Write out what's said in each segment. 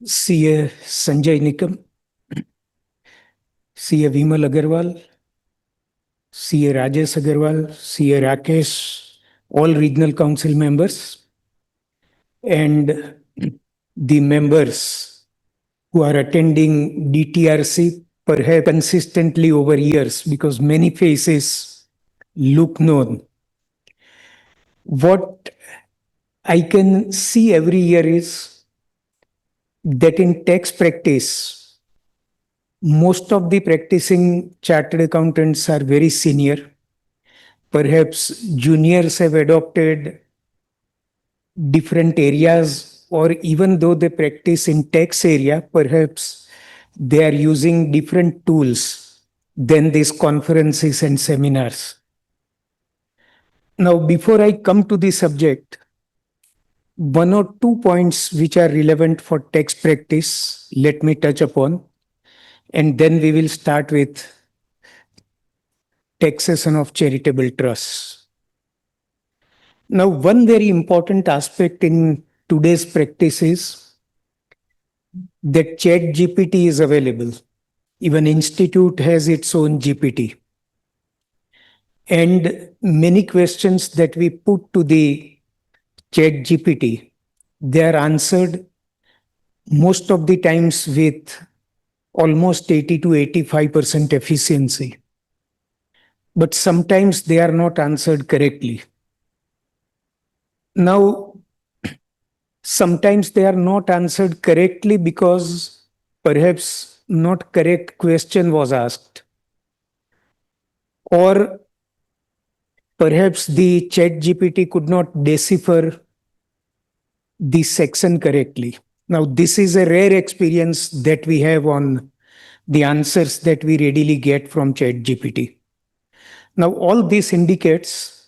CA Sanjay Nikam, CA Vimal Agarwal, CA Rajesh Agarwal, CA Rakesh, all regional council members, and the members who are attending DTRC perhaps consistently over years because many faces look known. What I can see every year is that in tax practice, most of the practicing chartered accountants are very senior. Perhaps juniors have adopted different areas, or even though they practice in tax area, perhaps they are using different tools than these conferences and seminars. Now, before I come to the subject, one or two points which are relevant for tax practice, let me touch upon, and then we will start with taxation of charitable trusts. Now, one very important aspect in today's practice is that chat GPT is available. Even institute has its own GPT. And many questions that we put to the chat GPT, they are answered most of the times with almost 80 to 85% efficiency. But sometimes they are not answered correctly. Now, sometimes they are not answered correctly because perhaps not correct question was asked, or perhaps the chat GPT could not decipher the section correctly. Now, this is a rare experience that we have on the answers that we readily get from chat GPT. Now, all this indicates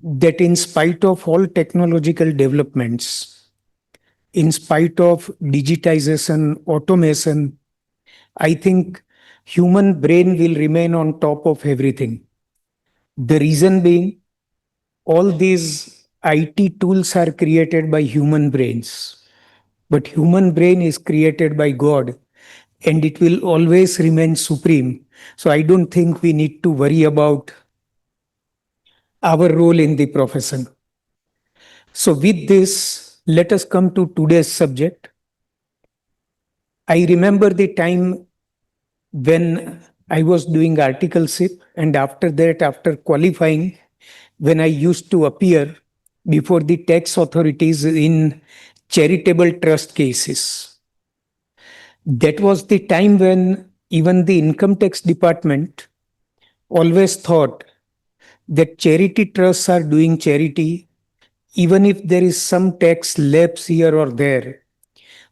that in spite of all technological developments, in spite of digitization, automation, I think human brain will remain on top of everything. The reason being, all these IT tools are created by human brains, but human brain is created by God, and it will always remain supreme. So I don't think we need to worry about our role in the profession. So with this, let us come to today's subject. I remember the time when I was doing articleship, and after that, after qualifying, when I used to appear before the tax authorities in charitable trust cases. That was the time when even the income tax department always thought that charity trusts are doing charity, even if there is some tax lapse here or there,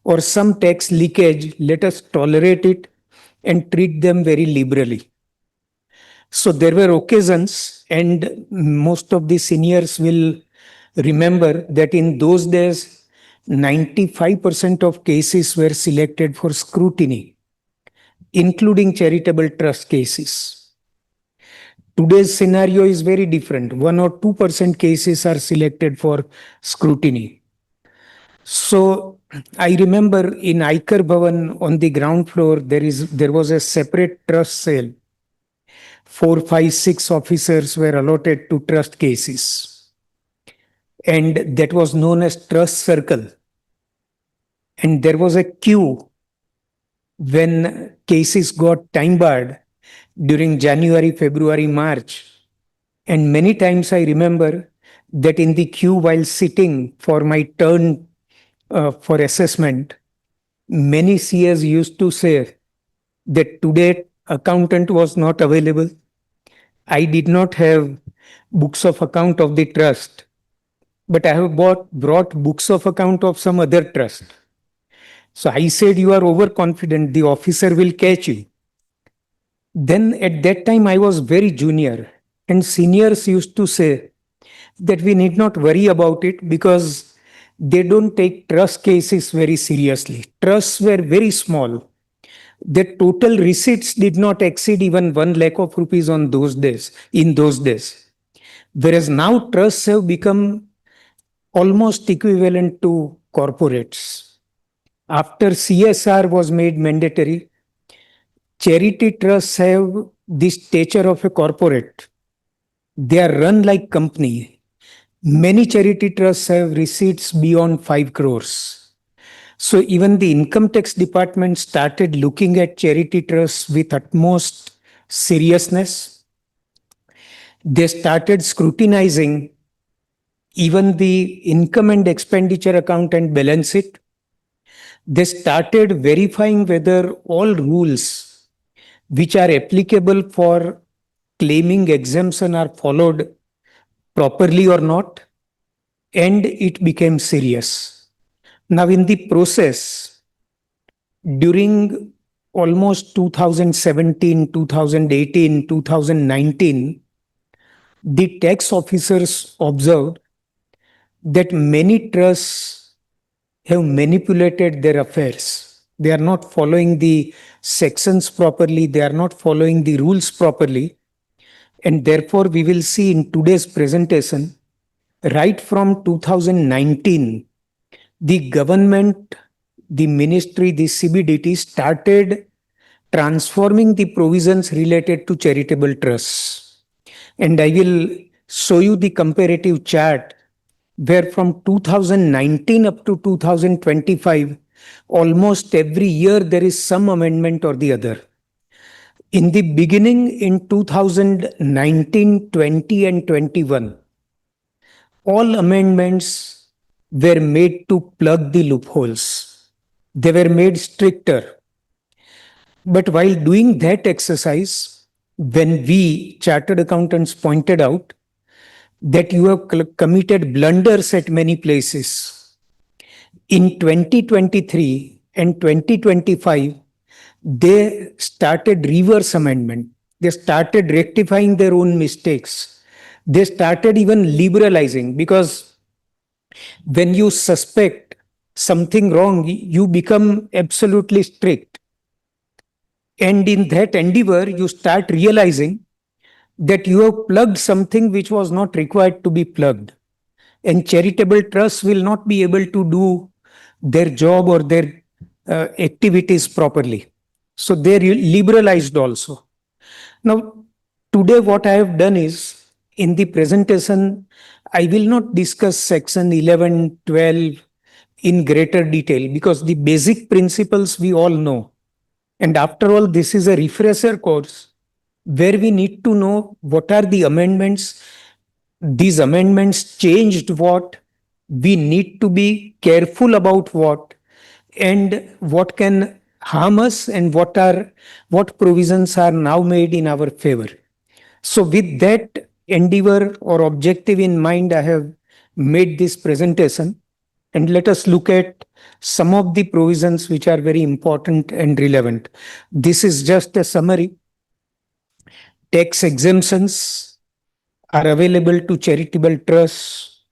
or some tax leakage, let us tolerate it and treat them very liberally. So there were occasions, and most of the seniors will remember that in those days, 95% of cases were selected for scrutiny, including charitable trust cases. Today's scenario is very different. 1 or 2% cases are selected for scrutiny. So I remember in Aikar Bhavan on the ground floor, there was a separate trust cell. 4, 5, 6 officers were allotted to trust cases. And that was known as trust circle. And there was a queue when cases got time barred during January, February, March. And many times I remember that in the queue while sitting for my turn for assessment, many CS used to say that today accountant was not available. I did not have books of account of the trust, but I have brought books of account of some other trust. So I said, you are overconfident, the officer will catch you. Then at that time, I was very junior, and seniors used to say that we need not worry about it because they don't take trust cases very seriously. Trusts were very small. The total receipts did not exceed even 1 lakh of rupees on those days, in those days. Whereas now trusts have become almost equivalent to corporates. After CSR was made mandatory, charity trusts have the stature of a corporate. They are run like company. Many charity trusts have receipts beyond 5 crores. So even the income tax department started looking at charity trusts with utmost seriousness. They started scrutinizing even the income and expenditure account and balance it. They started verifying whether all rules which are applicable for claiming exemption are followed properly or not, and it became serious. Now, in the process, during almost 2017, 2018, 2019, the tax officers observed that many trusts have manipulated their affairs. They are not following the sections properly, they are not following the rules properly. And therefore, we will see in today's presentation, right from 2019, the government, the ministry, the CBDT started transforming the provisions related to charitable trusts. And I will show you the comparative chart where from 2019 up to 2025, almost every year there is some amendment or the other. In the beginning, in 2019, 20, and 21, all amendments were made to plug the loopholes. They were made stricter. But while doing that exercise, when we chartered accountants pointed out that you have committed blunders at many places, in 2023 and 2025, they started reverse amendment. They started rectifying their own mistakes. They started even liberalizing, because when you suspect something wrong, you become absolutely strict. And in that endeavor, you start realizing that you have plugged something which was not required to be plugged. And charitable trusts will not be able to do their job or their activities properly. So they liberalized also. Now, today what I have done is, in the presentation, I will not discuss section 11, 12 in greater detail, because the basic principles we all know. And after all, this is a refresher course where we need to know what are the amendments. These amendments changed what, we need to be careful about what, and what can harm us, and what provisions are now made in our favor. So with that endeavor or objective in mind, I have made this presentation, and let us look at some of the provisions which are very important and relevant. This is just a summary. Tax exemptions are available to charitable trusts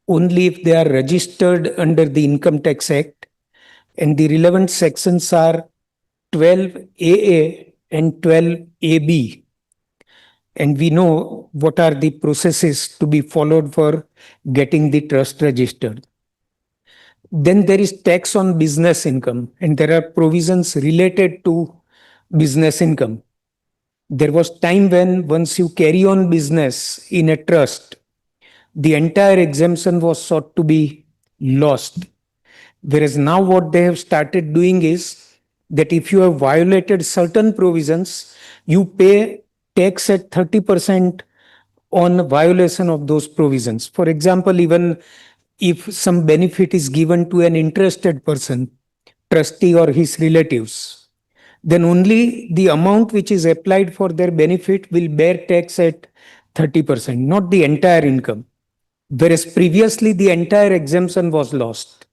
only if they are registered under the Income Tax Act, and the relevant sections are 12AA and 12AB. And we know what are the processes to be followed for getting the trust registered. Then there is tax on business income, and there are provisions related to business income. There was time when once you carry on business in a trust, the entire exemption was sought to be lost. Whereas now what they have started doing is that if you have violated certain provisions, you pay tax at 30% on violation of those provisions. For example, even if some benefit is given to an interested person, trustee or his relatives, then only the amount which is applied for their benefit will bear tax at 30%, not the entire income. Whereas previously the entire exemption was lost.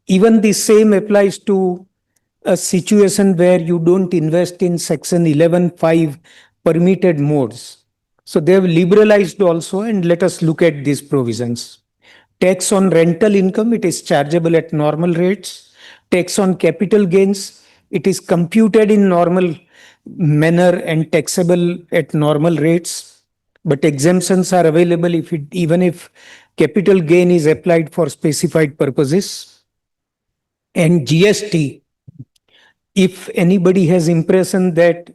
Even the same applies to a situation where you don't invest in section 11(5) permitted modes. So they have liberalized also, and let us look at these provisions. Tax on rental income, it is chargeable at normal rates. Tax on capital gains, it is computed in normal manner and taxable at normal rates. But exemptions are available even if capital gain is applied for specified purposes. And GST, if anybody has impression that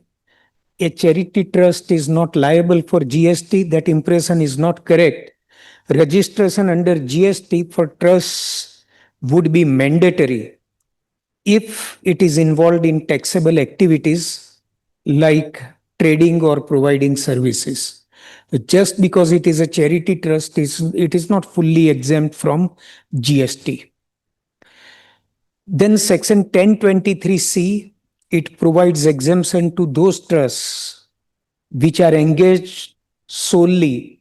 a charity trust is not liable for GST, that impression is not correct. Registration under GST for trusts would be mandatory if it is involved in taxable activities like trading or providing services. Just because it is a charity trust, it is not fully exempt from GST. Then section 1023C, it provides exemption to those trusts which are engaged solely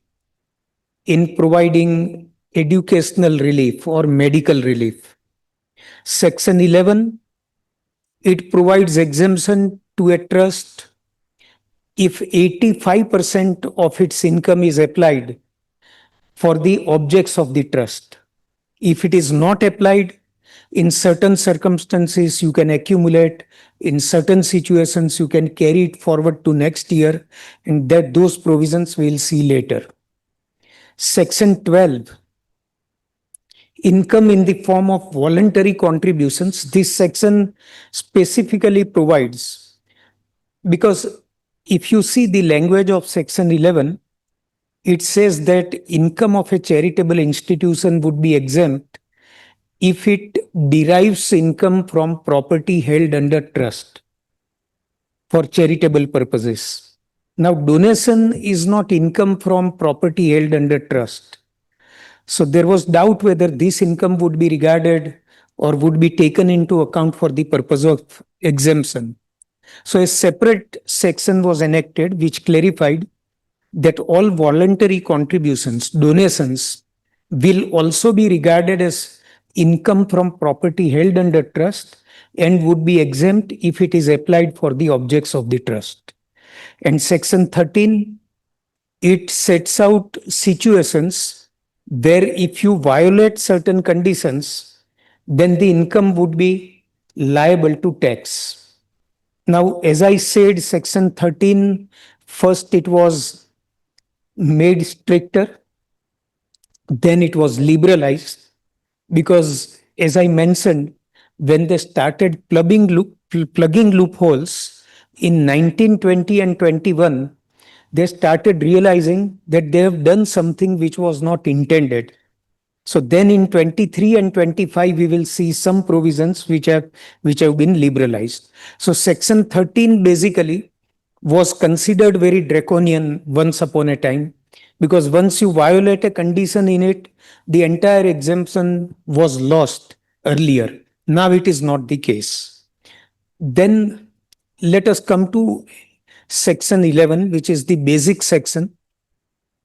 in providing educational relief or medical relief. Section 11, it provides exemption to a trust if 85% of its income is applied for the objects of the trust. If it is not applied, in certain circumstances, you can accumulate. In certain situations, you can carry it forward to next year, and that those provisions we'll see later. Section 12, income in the form of voluntary contributions. This section specifically provides, because if you see the language of section 11, it says that income of a charitable institution would be exempt if it derives income from property held under trust for charitable purposes. Now, donation is not income from property held under trust. So there was doubt whether this income would be regarded or would be taken into account for the purpose of exemption. So a separate section was enacted which clarified that all voluntary contributions, donations, will also be regarded as income from property held under trust and would be exempt if it is applied for the objects of the trust. And section 13, it sets out situations where if you violate certain conditions, then the income would be liable to tax. Now, as I said, section 13, first it was made stricter, then it was liberalized, because as I mentioned, when they started plugging loopholes in 1920 and 21, they started realizing that they have done something which was not intended. So then in 23 and 25, we will see some provisions which have been liberalized. So section 13 basically was considered very draconian once upon a time, because once you violate a condition in it, the entire exemption was lost earlier. Now it is not the case. Then let us come to section 11, which is the basic section,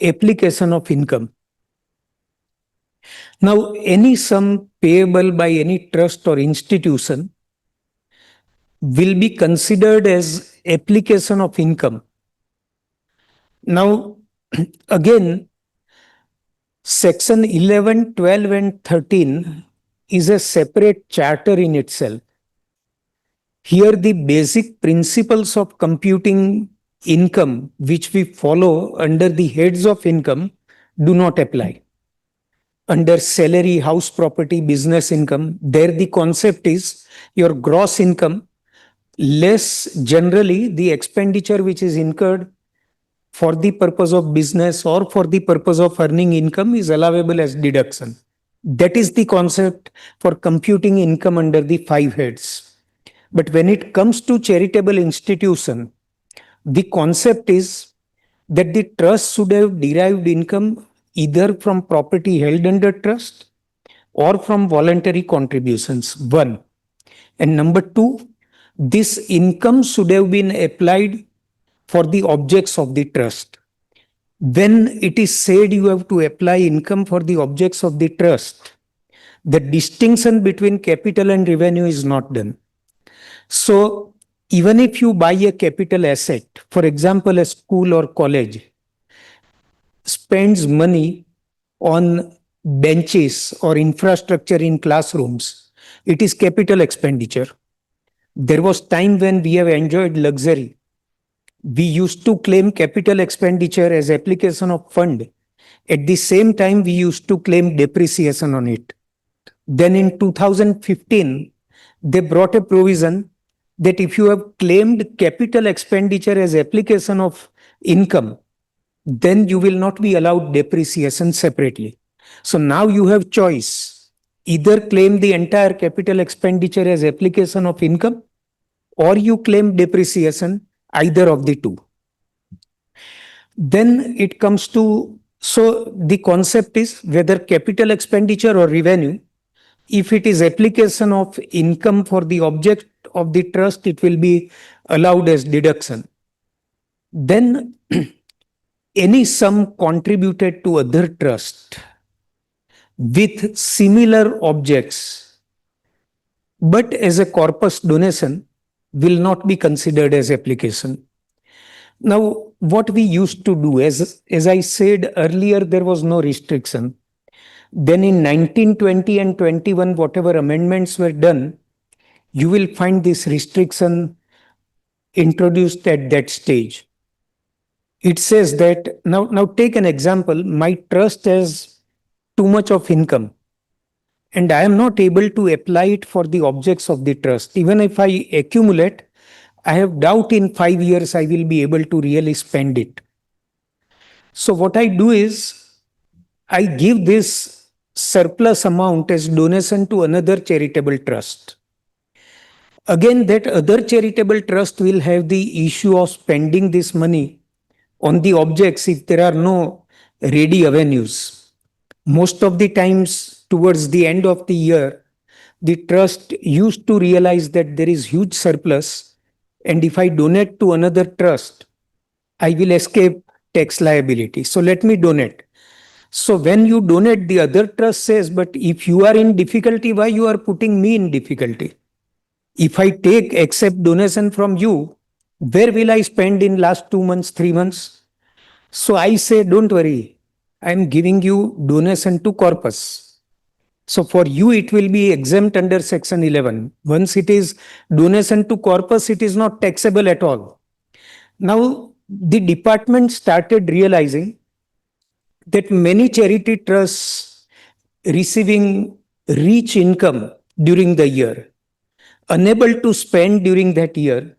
application of income. Now, any sum payable by any trust or institution will be considered as application of income. Now, again, section 11, 12, and 13 is a separate charter in itself. Here, the basic principles of computing income, which we follow under the heads of income, do not apply. Under salary, house property, business income, there the concept is your gross income less generally the expenditure which is incurred for the purpose of business or for the purpose of earning income is allowable as deduction. That is the concept for computing income under the 5 heads. But when it comes to charitable institution, the concept is that the trust should have derived income either from property held under trust or from voluntary contributions, one. And number two, this income should have been applied for the objects of the trust. When it is said you have to apply income for the objects of the trust, the distinction between capital and revenue is not done. So, even if you buy a capital asset, for example, a school or college spends money on benches or infrastructure in classrooms, it is capital expenditure. There was time when we have enjoyed luxury. We used to claim capital expenditure as application of fund. At the same time, we used to claim depreciation on it. Then in 2015, they brought a provision that if you have claimed capital expenditure as application of income, then you will not be allowed depreciation separately. So now you have choice. Either claim the entire capital expenditure as application of income or you claim depreciation, either of the two. Then it comes to, so the concept is whether capital expenditure or revenue, if it is application of income for the object of the trust, it will be allowed as deduction. Then any sum contributed to other trust with similar objects, but as a corpus donation, will not be considered as application. Now, what we used to do, as I said earlier, there was no restriction. Then in 1920 and 21, whatever amendments were done, you will find this restriction introduced at that stage. It says that, now take an example, my trust has too much of income and I am not able to apply it for the objects of the trust. Even if I accumulate, I have doubt in 5 years I will be able to really spend it. So what I do is I give this surplus amount as donation to another charitable trust. Again, that other charitable trust will have the issue of spending this money on the objects if there are no ready avenues. Most of the times, towards the end of the year, the trust used to realize that there is huge surplus, and if I donate to another trust, I will escape tax liability. So let me donate. So when you donate, the other trust says, but if you are in difficulty, why you are putting me in difficulty? If I accept donation from you, where will I spend in last 2 months, 3 months? So I say, don't worry, I am giving you donation to corpus. So for you, it will be exempt under section 11. Once it is donation to corpus, it is not taxable at all. Now, the department started realizing that many charity trusts receiving rich income during the year, unable to spend during that year,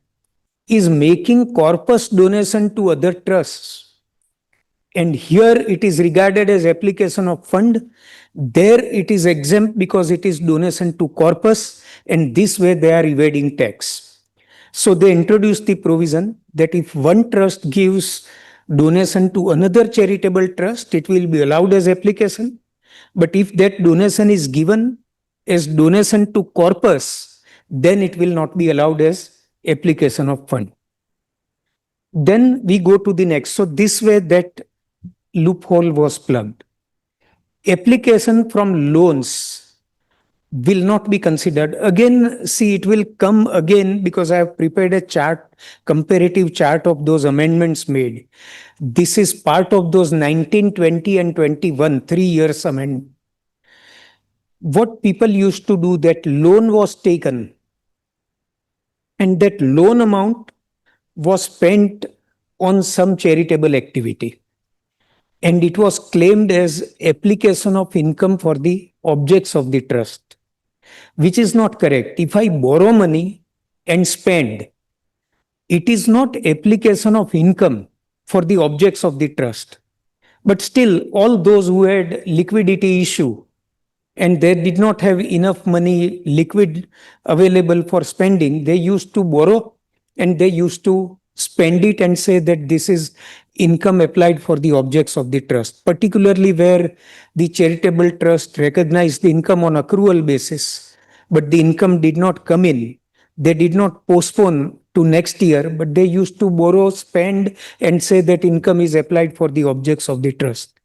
is making corpus donation to other trusts. And here it is regarded as application of fund. There it is exempt because it is donation to corpus, and this way they are evading tax. So they introduced the provision that if one trust gives donation to another charitable trust, it will be allowed as application. But if that donation is given as donation to corpus, then it will not be allowed as application of fund. Then we go to the next. So this way that loophole was plugged. Application from loans will not be considered. Again, see, it will come again because I have prepared a chart, comparative chart of those amendments made. This is part of those 19, 20 and 21, 3 years amendment. What people used to do, that loan was taken and that loan amount was spent on some charitable activity. And it was claimed as application of income for the objects of the trust, which is not correct. If I borrow money and spend, it is not application of income for the objects of the trust. But still, all those who had liquidity issue and they did not have enough money liquid available for spending, they used to borrow and they used to spend it and say that this is income applied for the objects of the trust, particularly where the charitable trust recognized the income on accrual basis, but the income did not come in. They did not postpone to next year, but they used to borrow, spend, and say that income is applied for the objects of the trust.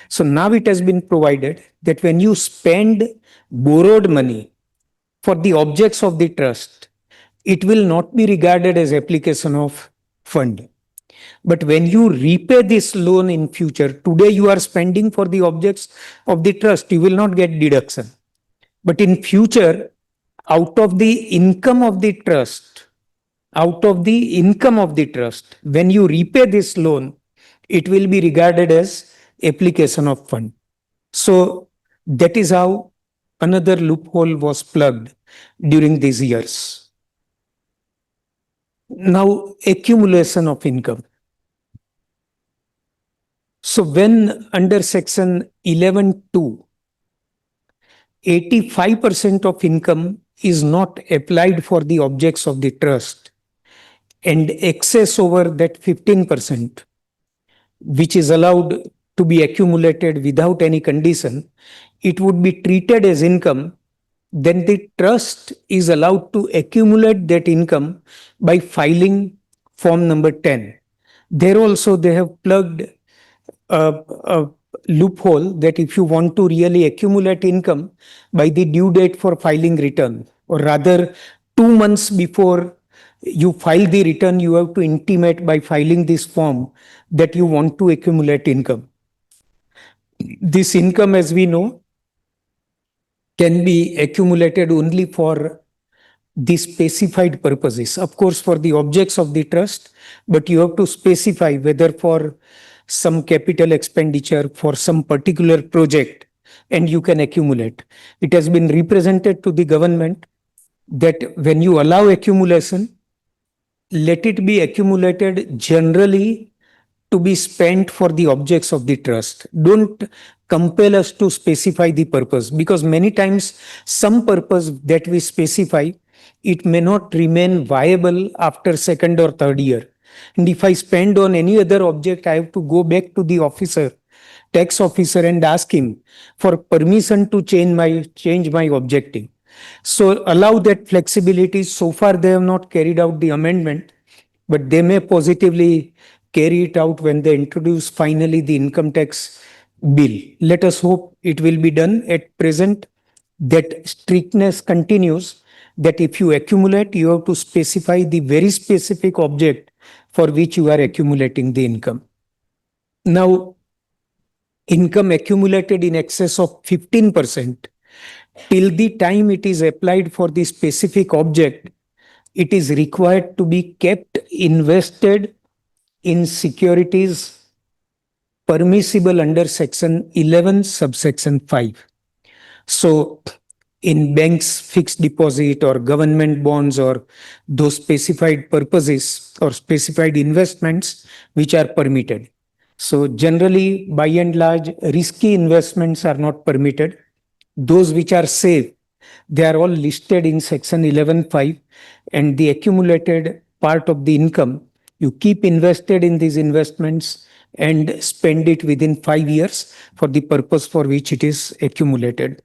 So now it has been provided that when you spend borrowed money for the objects of the trust, it will not be regarded as application of fund. But when you repay this loan in future, today you are spending for the objects of the trust, you will not get deduction. But in future, out of the income of the trust, when you repay this loan, it will be regarded as application of fund. So that is how another loophole was plugged. during these years. Now, accumulation of income. So when under section 11(2), 85% of income is not applied for the objects of the trust, and excess over that 15%, which is allowed to be accumulated without any condition, it would be treated as income. Then the trust is allowed to accumulate that income by filing form number 10. There also they have plugged a loophole that if you want to really accumulate income by the due date for filing return, or rather 2 months before you file the return, you have to intimate by filing this form that you want to accumulate income. This income, as we know, can be accumulated only for the specified purposes. Of course, for the objects of the trust, but you have to specify whether for some capital expenditure, for some particular project, and you can accumulate. It has been represented to the government that when you allow accumulation, let it be accumulated generally to be spent for the objects of the trust. Don't compel us to specify the purpose, because many times some purpose that we specify, it may not remain viable after second or third year. And if I spend on any other object, I have to go back to the officer, tax officer, and ask him for permission to change my objective. So allow that flexibility. So far, they have not carried out the amendment, but they may positively carry it out when they introduce finally the income tax bill. Let us hope it will be done. At present, that strictness continues, that if you accumulate, you have to specify the very specific object for which you are accumulating the income. Now, income accumulated in excess of 15%, till the time it is applied for the specific object, it is required to be kept invested in securities permissible under section 11 subsection 5. So in banks, fixed deposit or government bonds or those specified purposes or specified investments which are permitted. So generally, by and large, risky investments are not permitted. Those which are safe, they are all listed in section 11(5), and the accumulated part of the income, you keep invested in these investments and spend it within 5 years for the purpose for which it is accumulated.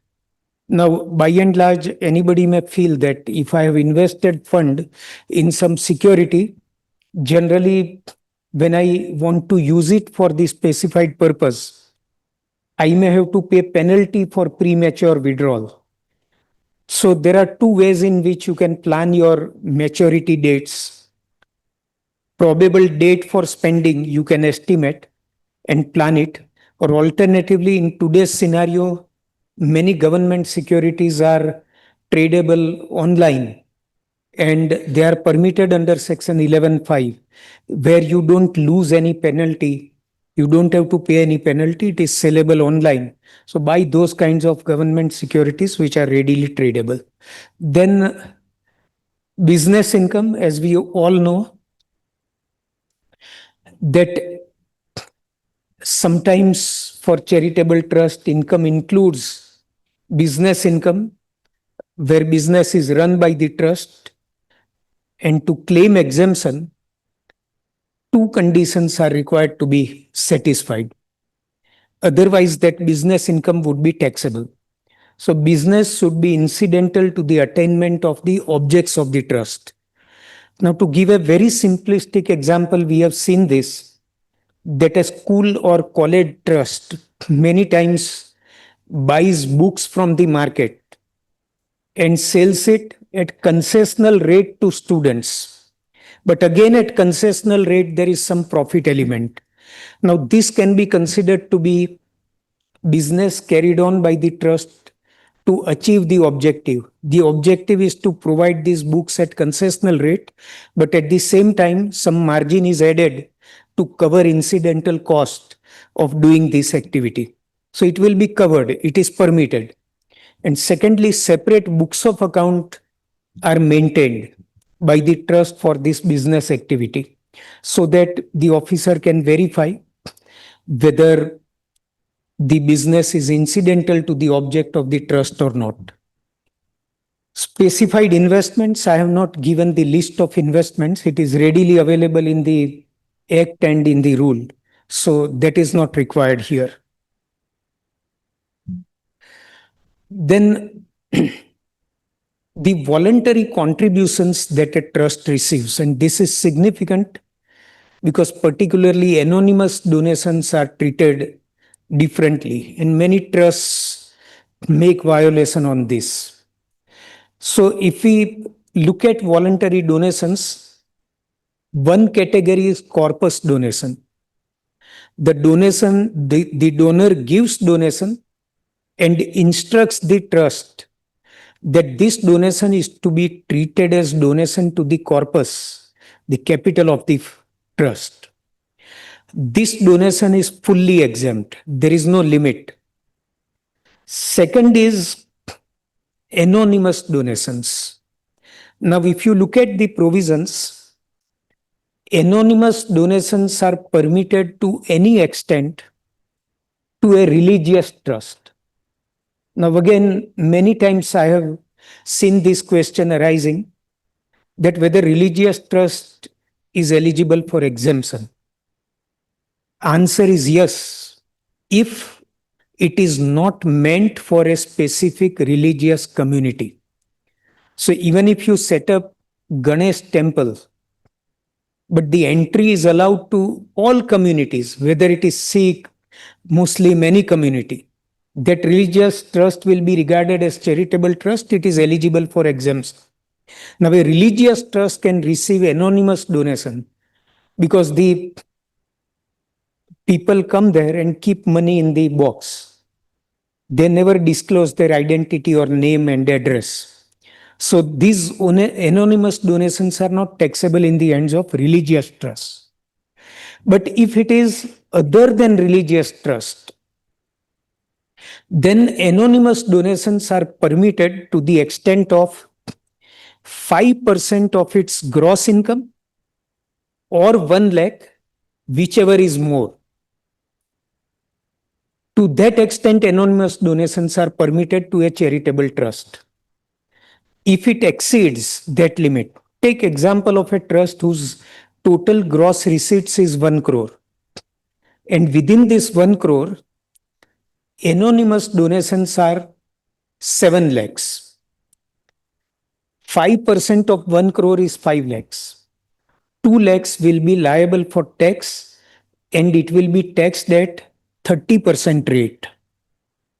Now, by and large, anybody may feel that if I have invested fund in some security, generally, when I want to use it for the specified purpose, I may have to pay penalty for premature withdrawal. So there are two ways in which you can plan your maturity dates. Probable date for spending, you can estimate and plan it. Or alternatively, in today's scenario, many government securities are tradable online, and they are permitted under section 11(5), where you don't lose any penalty. You don't have to pay any penalty. It is sellable online. So buy those kinds of government securities which are readily tradable. Then business income, as we all know, that sometimes for charitable trust, income includes business income where business is run by the trust, and to claim exemption, two conditions are required to be satisfied. Otherwise, that business income would be taxable. So business should be incidental to the attainment of the objects of the trust. Now, to give a very simplistic example, we have seen this, that a school or college trust many times buys books from the market and sells it at concessional rate to students. But again, at concessional rate, there is some profit element. Now, this can be considered to be business carried on by the trust to achieve the objective. The objective is to provide these books at concessional rate, but at the same time, some margin is added to cover incidental cost of doing this activity. So it will be covered. It is permitted. And secondly, separate books of account are maintained by the trust for this business activity so that the officer can verify whether the business is incidental to the object of the trust or not. Specified investments, I have not given the list of investments. It is readily available in the Act and in the rule. So that is not required here. Then the voluntary contributions that a trust receives, and this is significant because particularly anonymous donations are treated differently, and many trusts make violation on this. So if we look at voluntary donations, one category is corpus donation. The donor gives donation and instructs the trust that this donation is to be treated as donation to the corpus, the capital of the trust. This donation is fully exempt. There is no limit. Second is anonymous donations. Now, if you look at the provisions, anonymous donations are permitted to any extent to a religious trust. Now, again, many times I have seen this question arising that whether religious trust is eligible for exemption. Answer is yes, if it is not meant for a specific religious community. So even if you set up Ganesh temple, but the entry is allowed to all communities, whether it is Sikh, Muslim, any community, that religious trust will be regarded as charitable trust, it is eligible for exemption. Now, a religious trust can receive anonymous donation because the people come there and keep money in the box. They never disclose their identity or name and address. So these anonymous donations are not taxable in the hands of religious trust. But if it is other than religious trust, then anonymous donations are permitted to the extent of 5% of its gross income or 1 lakh, whichever is more. To that extent, anonymous donations are permitted to a charitable trust. If it exceeds that limit, take example of a trust whose total gross receipts is 1 crore. And within this 1 crore, anonymous donations are 7 lakhs. 5% of 1 crore is 5 lakhs. 2 lakhs will be liable for tax and it will be taxed at 30% rate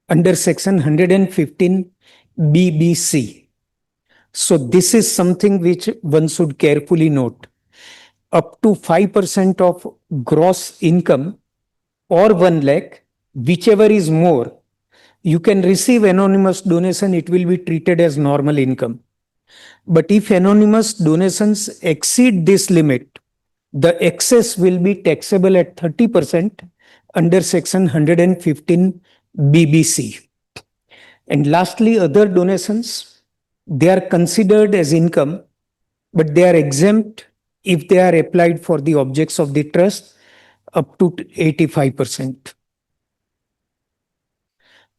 under section 115 BBC. So this is something which one should carefully note. Up to 5% of gross income or 1 lakh, whichever is more, you can receive anonymous donation, it will be treated as normal income. But if anonymous donations exceed this limit, the excess will be taxable at 30% under section 115 BBC. And lastly, other donations, they are considered as income, but they are exempt if they are applied for the objects of the trust up to 85%.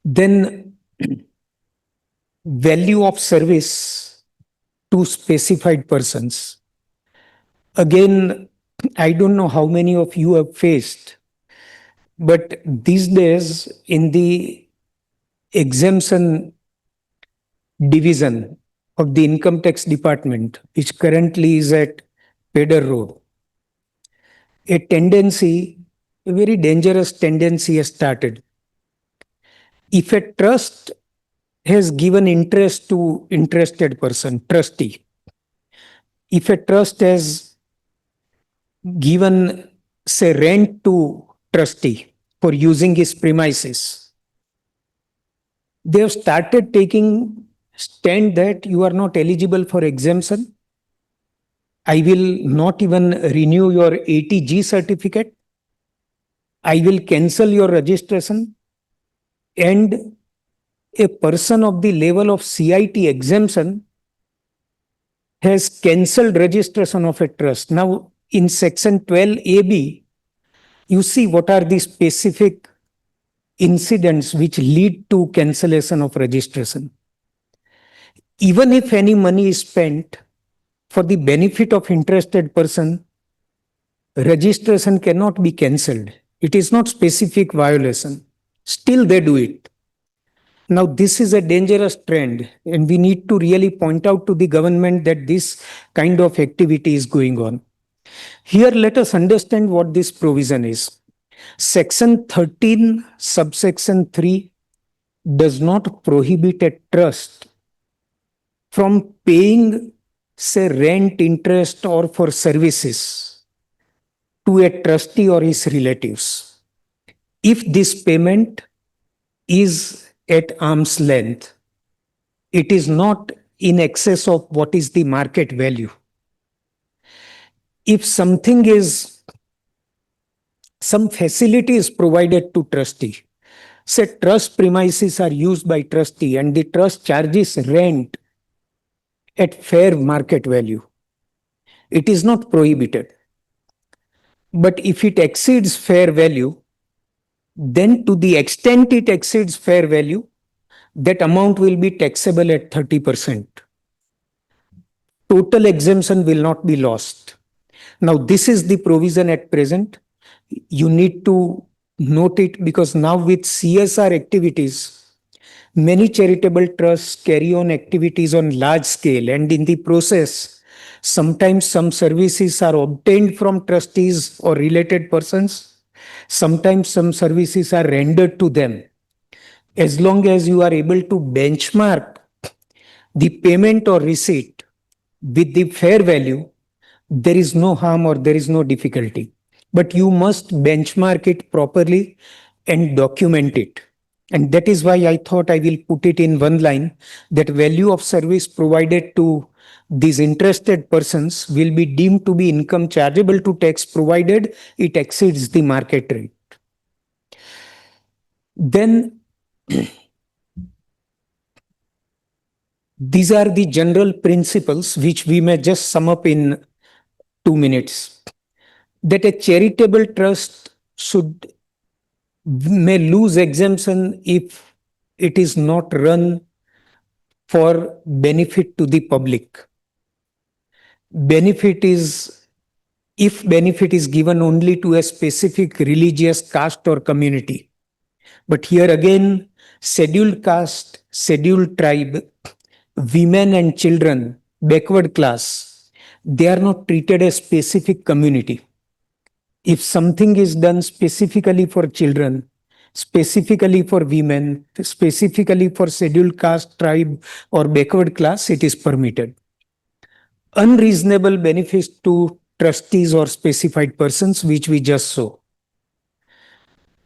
Then value of service to specified persons. Again, I don't know how many of you have faced, but these days in the exemption division of the income tax department, which currently is at Pedder Road, a tendency, a very dangerous tendency has started. If a trust has given interest to interested person, trustee, if a trust has given, say, rent to trustee for using his premises, they have started taking stand that you are not eligible for exemption. I will not even renew your ATG certificate. I will cancel your registration. And a person of the level of CIT exemption has cancelled registration of a trust. Now, in section 12AB, you see what are the specific incidents which lead to cancellation of registration. Even if any money is spent for the benefit of interested person, registration cannot be cancelled. It is not specific violation. Still they do it. Now, this is a dangerous trend, and we need to really point out to the government that this kind of activity is going on. Here, let us understand what this provision is. Section 13, subsection 3 does not prohibit a trust from paying, say, rent, interest, or for services to a trustee or his relatives if this payment is at arm's length. It is not in excess of what is the market value. If some facility is provided to trustee, say trust premises are used by trustee and the trust charges rent at fair market value, it is not prohibited. But if it exceeds fair value, then to the extent it exceeds fair value, that amount will be taxable at 30%. Total exemption will not be lost. Now, this is the provision at present. You need to note it because now with CSR activities, many charitable trusts carry on activities on large scale, and in the process, sometimes some services are obtained from trustees or related persons. Sometimes some services are rendered to them. As long as you are able to benchmark the payment or receipt with the fair value, there is no harm or there is no difficulty. But you must benchmark it properly and document it. And that is why I thought I will put it in one line that value of service provided to these interested persons will be deemed to be income chargeable to tax provided it exceeds the market rate. Then these are the general principles which we may just sum up in 2 minutes. That a charitable trust may lose exemption if it is not run for benefit to the public. Benefit is if benefit is given only to a specific religious caste or community. But here again, scheduled caste, scheduled tribe, women and children, backward class, they are not treated as specific community. If something is done specifically for children, specifically for women, specifically for scheduled caste, tribe, or backward class, it is permitted. Unreasonable benefits to trustees or specified persons, which we just saw,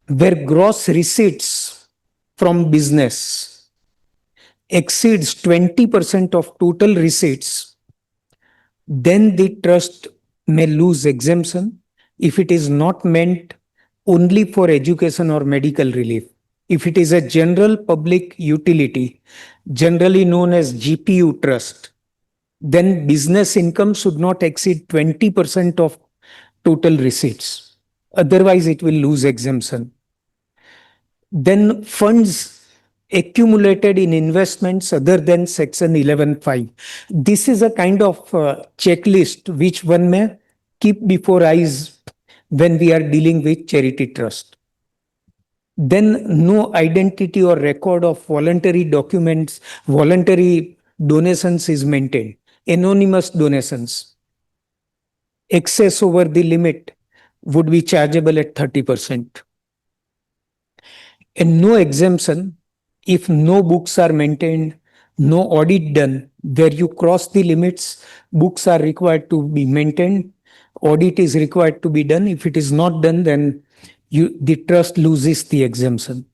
where gross receipts from business exceeds 20% of total receipts, then the trust may lose exemption if it is not meant only for education or medical relief. If it is a general public utility, generally known as GPU trust, then business income should not exceed 20% of total receipts. Otherwise, it will lose exemption. Then funds accumulated in investments other than section 11.5. This is a kind of checklist which one may keep before eyes when we are dealing with charity trust. Then no identity or record of voluntary documents, voluntary donations is maintained. Anonymous donations. Excess over the limit would be chargeable at 30%. And no exemption if no books are maintained, no audit done. Where you cross the limits, books are required to be maintained, audit is required to be done. If it is not done, then the trust loses the exemption.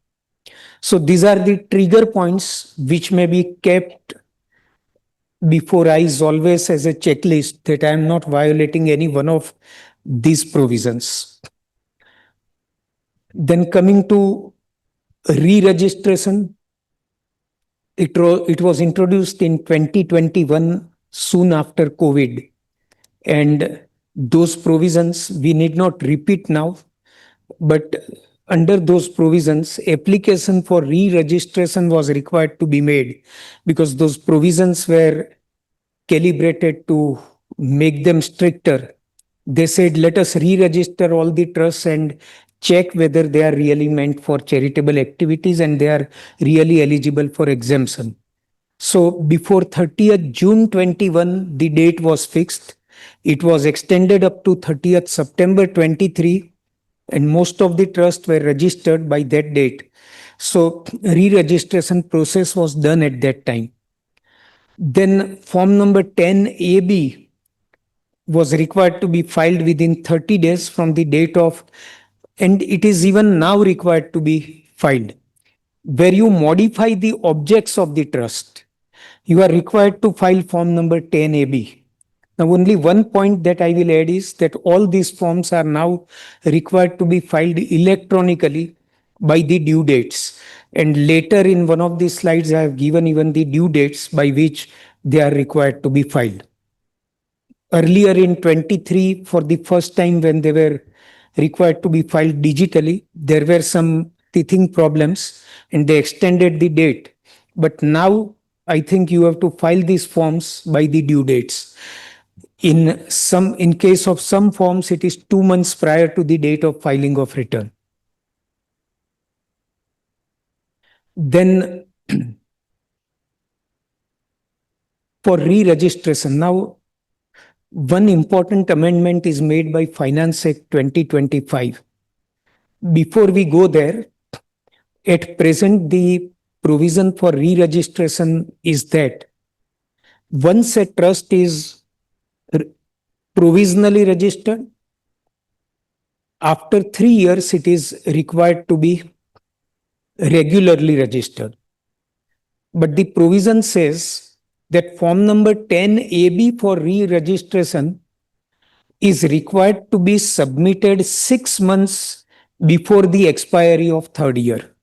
So these are the trigger points which may be kept before eyes always as a checklist that I am not violating any one of these provisions. Then coming to re-registration, It was introduced in 2021, soon after COVID. And those provisions we need not repeat now, but under those provisions, application for re-registration was required to be made because those provisions were calibrated to make them stricter. They said, let us re-register all the trusts and check whether they are really meant for charitable activities and they are really eligible for exemption. So before 30th June 21, the date was fixed. It was extended up to 30th September 23, and most of the trusts were registered by that date. So re-registration process was done at that time. Then form number 10AB was required to be filed within 30 days from the date of, and it is even now required to be filed, where you modify the objects of the trust. You are required to file form number 10AB. Now, only one point that I will add is that all these forms are now required to be filed electronically by the due dates. And later in one of the slides, I have given even the due dates by which they are required to be filed. Earlier in 23, for the first time when they were required to be filed digitally, there were some teething problems and they extended the date. But now I think you have to file these forms by the due dates. In case of some forms, it is 2 months prior to the date of filing of return. Then for re-registration, now one important amendment is made by Finance Act 2025. Before we go there, at present, the provision for re-registration is that once a trust is provisionally registered, after 3 years, it is required to be regularly registered. But the provision says that form number 10AB for re-registration is required to be submitted 6 months before the expiry of third year.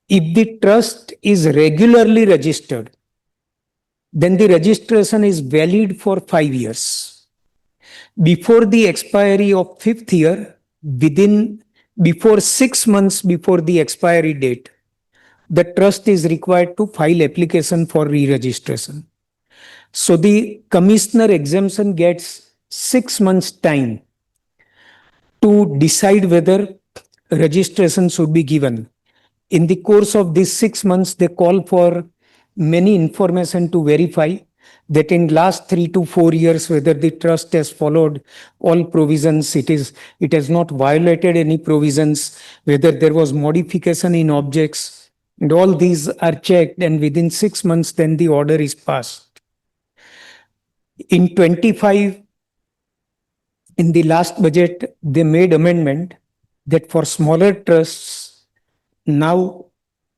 If the trust is regularly registered, then the registration is valid for 5 years. Before the expiry of fifth year, before 6 months before the expiry date, the trust is required to file application for re-registration. So the commissioner exemption gets 6 months time to decide whether registration should be given. In the course of these 6 months, they call for many information to verify that in last 3 to 4 years, whether the trust has followed all provisions, it has not violated any provisions, whether there was modification in objects, and all these are checked, and within 6 months, then the order is passed. In 25, in the last budget, they made amendment that for smaller trusts, now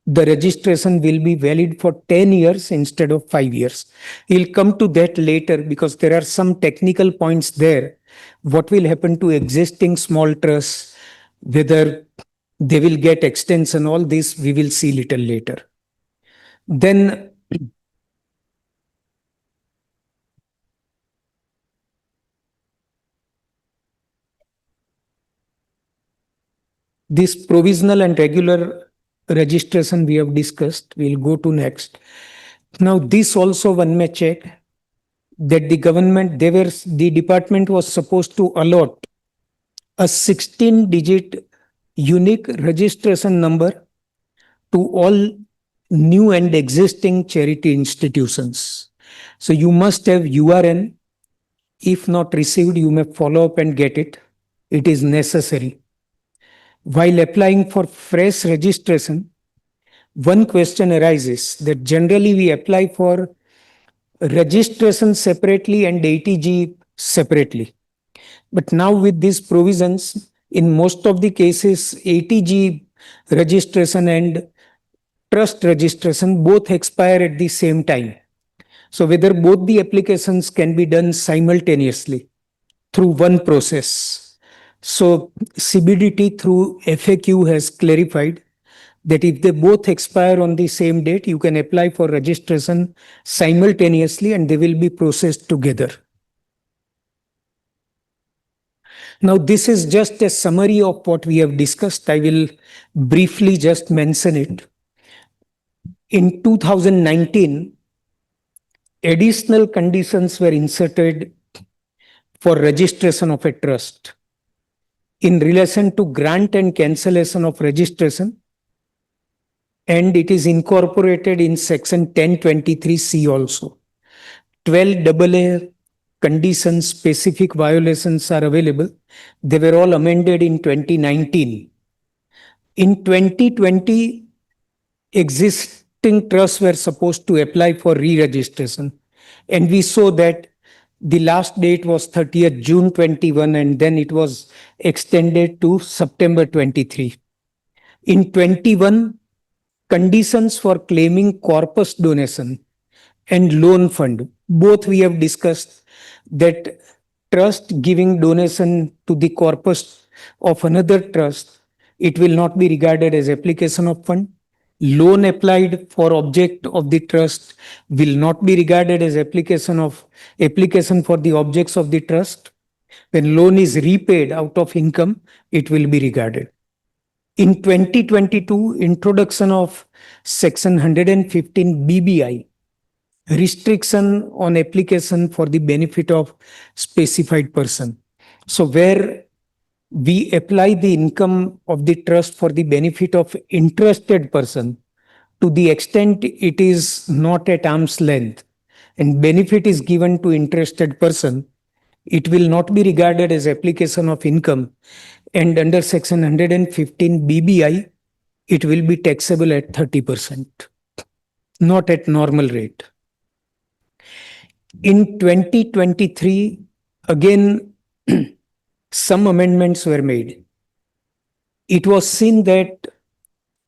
the registration will be valid for 10 years instead of 5 years. We'll come to that later because there are some technical points there. What will happen to existing small trusts, whether they will get extension, all this we will see little later. Then this provisional and regular registration we have discussed, we'll go to next. Now this also one may check that the government, the department was supposed to allot a 16-digit unique registration number to all new and existing charity institutions. So you must have URN. If not received, you may follow up and get it. It is necessary. While applying for fresh registration, one question arises that generally we apply for registration separately and ATG separately. But now with these provisions, in most of the cases, ATG registration and trust registration both expire at the same time. So whether both the applications can be done simultaneously through one process. So CBDT through FAQ has clarified that if they both expire on the same date, you can apply for registration simultaneously and they will be processed together. Now, this is just a summary of what we have discussed. I will briefly just mention it. In 2019, additional conditions were inserted for registration of a trust in relation to grant and cancellation of registration, and it is incorporated in section 1023C also. 12AA condition specific violations are available. They were all amended in 2019. In 2020, existing trusts were supposed to apply for re-registration, and we saw that the last date was 30th June 21, and then it was extended to September 23. In 21, conditions for claiming corpus donation and loan fund, both we have discussed that trust giving donation to the corpus of another trust, it will not be regarded as application of fund. Loan applied for object of the trust will not be regarded as application for the objects of the trust. When loan is repaid out of income, it will be regarded. In 2022, introduction of section 115 BBI, restriction on application for the benefit of specified person. So where we apply the income of the trust for the benefit of interested person, to the extent it is not at arm's length and benefit is given to interested person, it will not be regarded as application of income, and under section 115 BBI, it will be taxable at 30%, not at normal rate. In 2023, again, some amendments were made. It was seen that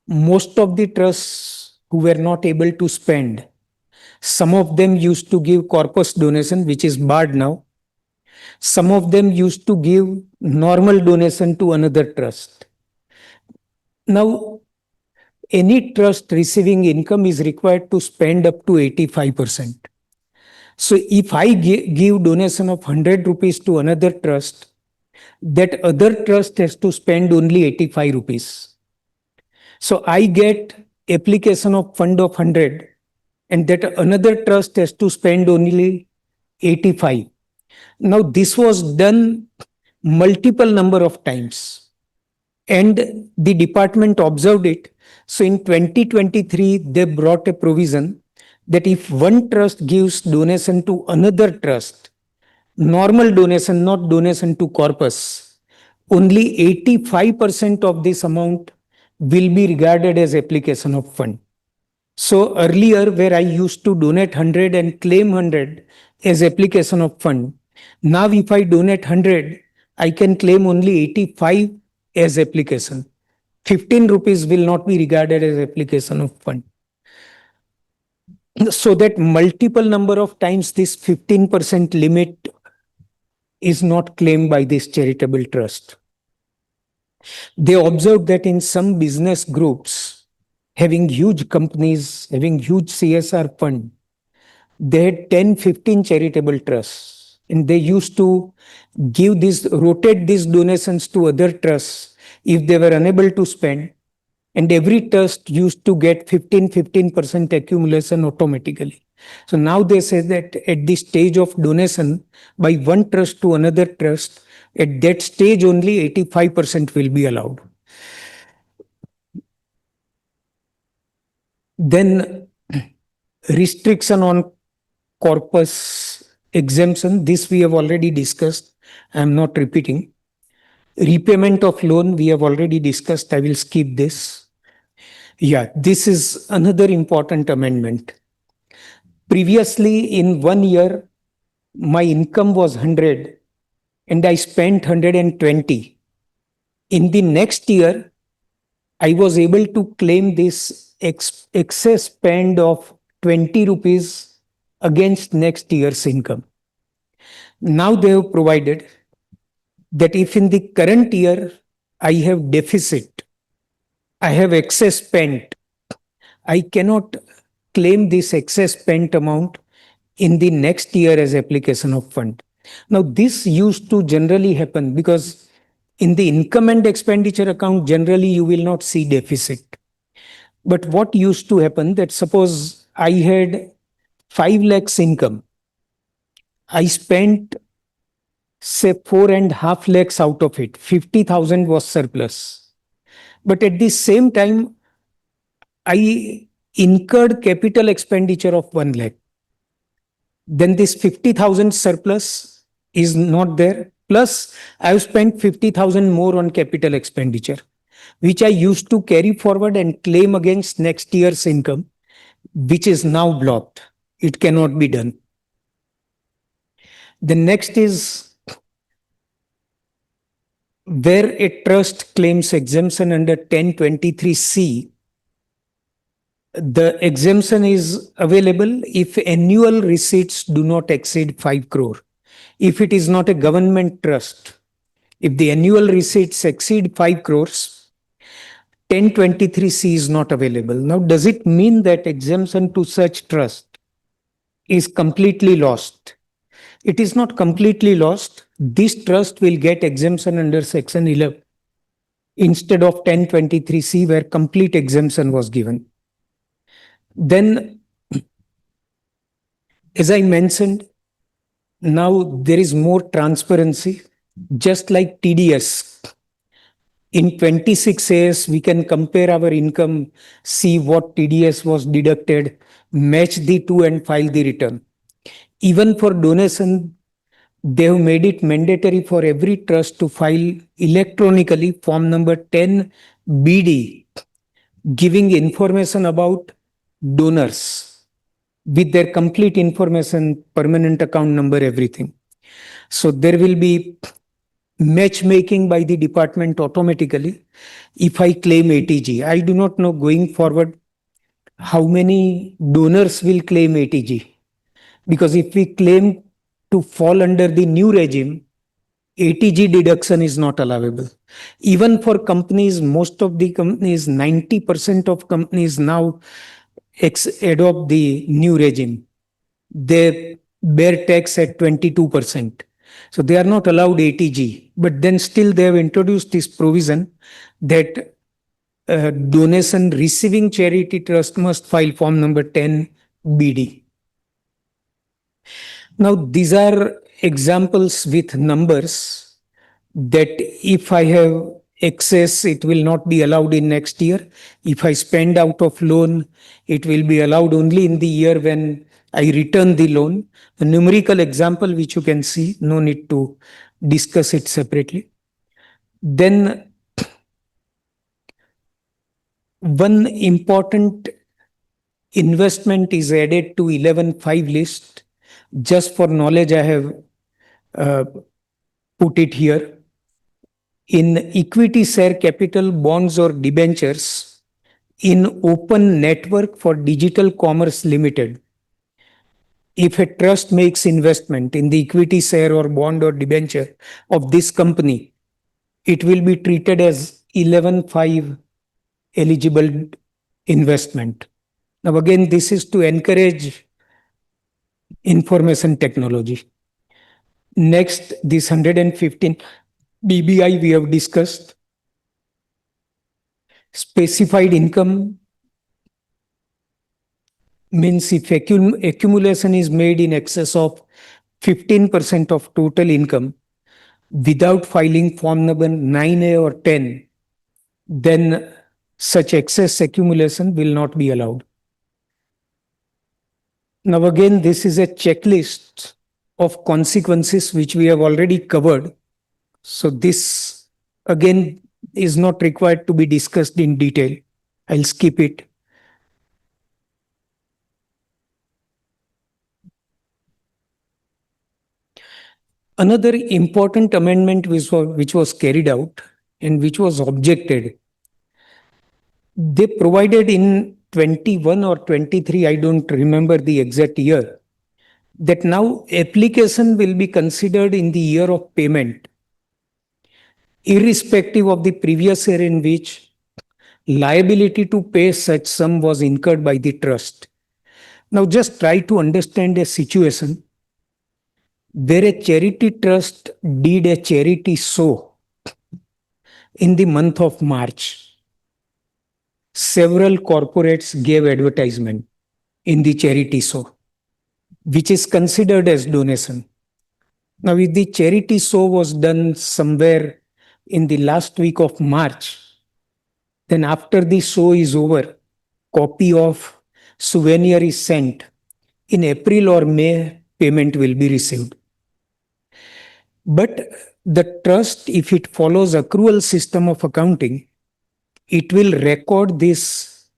most of the trusts who were not able to spend, some of them used to give corpus donation, which is barred now. Some of them used to give normal donation to another trust. Now, any trust receiving income is required to spend up to 85%. So if I give donation of 100 rupees to another trust, that other trust has to spend only 85 rupees. So I get application of fund of 100 and that another trust has to spend only 85. Now this was done multiple number of times and the department observed it. So in 2023, they brought a provision that if one trust gives donation to another trust, normal donation, not donation to corpus, only 85% of this amount will be regarded as application of fund. So earlier, where I used to donate 100 and claim 100 as application of fund, now if I donate 100, I can claim only 85 as application. 15 rupees will not be regarded as application of fund. So that multiple number of times this 15% limit is not claimed by this charitable trust. They observed that in some business groups, having huge companies, having huge CSR fund, they had 10, 15 charitable trusts. And they used to rotate these donations to other trusts if they were unable to spend. And every trust used to get 15% accumulation automatically. So now they say that at the stage of donation by one trust to another trust, at that stage only 85% will be allowed. Then restriction on corpus exemption, this we have already discussed. I am not repeating. Repayment of loan, we have already discussed. I will skip this. Yeah, this is another important amendment. Previously, in 1 year, my income was 100 and I spent 120. In the next year, I was able to claim this excess spend of 20 rupees against next year's income. Now they have provided that if in the current year I have deficit I have excess spent. I cannot claim this excess spent amount in the next year as application of fund. Now, this used to generally happen because in the income and expenditure account, generally you will not see deficit. But what used to happen that suppose I had 5 lakhs income, I spent say 4.5 lakhs out of it, 50,000 was surplus. But at the same time, I incurred capital expenditure of 1 lakh. Then this 50,000 surplus is not there. Plus, I've spent 50,000 more on capital expenditure, which I used to carry forward and claim against next year's income, which is now blocked. It cannot be done. The next is where a trust claims exemption under 1023C. The exemption is available if annual receipts do not exceed 5 crore. If it is not a government trust, if the annual receipts exceed 5 crores, 1023C is not available. Now, does it mean that exemption to such trust is completely lost? It is not completely lost. This trust will get exemption under Section 11 instead of 1023C, where complete exemption was given. Then, as I mentioned, now there is more transparency, just like TDS. In 26 we can compare our income, see what TDS was deducted, match the two and file the return. Even for donation, they have made it mandatory for every trust to file electronically form number 10 BD, giving information about donors with their complete information, permanent account number, everything. So there will be matchmaking by the department automatically if I claim ATG. I do not know going forward how many donors will claim ATG. Because if we claim to fall under the new regime, ATG deduction is not allowable. Even for companies, most of the companies, 90% of companies now adopt the new regime. They bear tax at 22%. So they are not allowed ATG. But then still they have introduced this provision that donation receiving charity trust must file form number 10 BD. Now, these are examples with numbers that if I have excess, it will not be allowed in next year. If I spend out of loan, it will be allowed only in the year when I return the loan. A numerical example which you can see, no need to discuss it separately. Then one important investment is added to 11.5 list. Just for knowledge, I have put it here. In equity share capital, bonds or debentures in open network for digital commerce limited, if a trust makes investment in the equity share or bond or debenture of this company, it will be treated as 11.5 eligible investment. Now, again, this is to encourage information technology. Next, this 115 BBI we have discussed. Specified income means if accumulation is made in excess of 15% of total income without filing form number 9A or 10, then such excess accumulation will not be allowed. Now, again, this is a checklist of consequences which we have already covered. So this again is not required to be discussed in detail. I'll skip it. Another important amendment which was carried out and which was objected, they provided in 21 or 23, I don't remember the exact year, that now application will be considered in the year of payment, irrespective of the previous year in which liability to pay such sum was incurred by the trust. Now, just try to understand a situation where a charity trust did a charity show in the month of March. Several corporates gave advertisement in the charity show, which is considered as donation. Now, if the charity show was done somewhere in the last week of March, then after the show is over, copy of souvenir is sent. In April or May, payment will be received. But the trust, if it follows accrual system of accounting, it will record this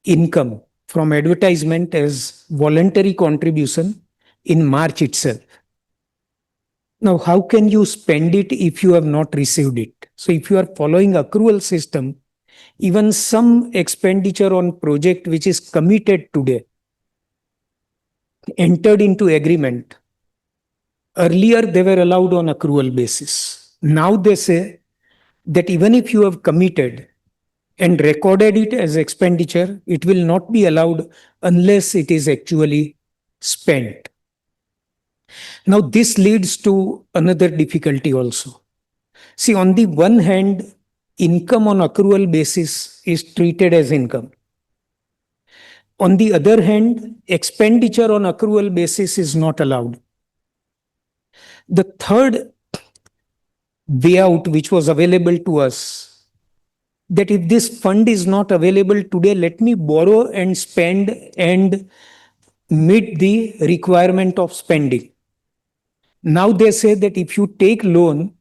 income from advertisement as voluntary contribution in March itself. Now, how can you spend it if you have not received it? So if you are following accrual system, even some expenditure on project which is committed today, entered into agreement, earlier they were allowed on accrual basis. Now they say that even if you have committed and recorded it as expenditure, it will not be allowed unless it is actually spent. Now, this leads to another difficulty also. See, on the one hand, income on accrual basis is treated as income. On the other hand, expenditure on accrual basis is not allowed. The third way out which was available to us, that if this fund is not available today, let me borrow and spend and meet the requirement of spending. Now they say that if you take loan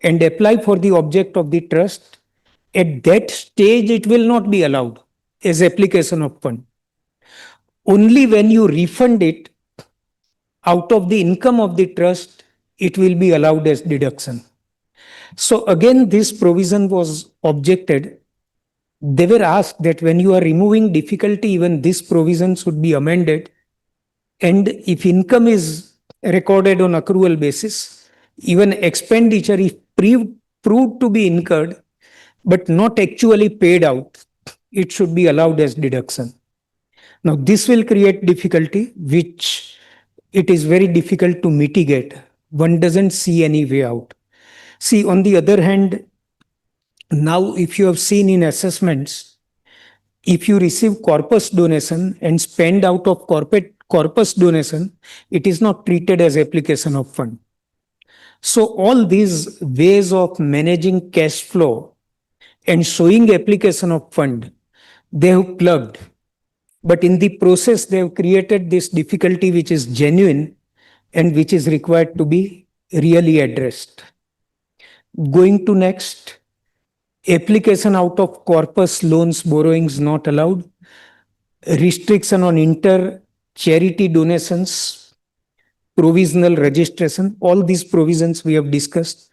and apply for the object of the trust, at that stage it will not be allowed as application of fund. Only when you refund it out of the income of the trust, it will be allowed as deduction. So again, this provision was objected. They were asked that when you are removing difficulty, even this provision should be amended. And if income is recorded on accrual basis, even expenditure, if proved to be incurred, but not actually paid out, it should be allowed as deduction. Now, this will create difficulty, which it is very difficult to mitigate. One doesn't see any way out. See, on the other hand, now if you have seen in assessments, if you receive corpus donation and spend out of corpus donation, it is not treated as application of fund. So all these ways of managing cash flow and showing application of fund, they have plugged. But in the process, they have created this difficulty which is genuine and which is required to be really addressed. Going to next, application out of corpus loans borrowings not allowed, restriction on inter charity donations, provisional registration, all these provisions we have discussed.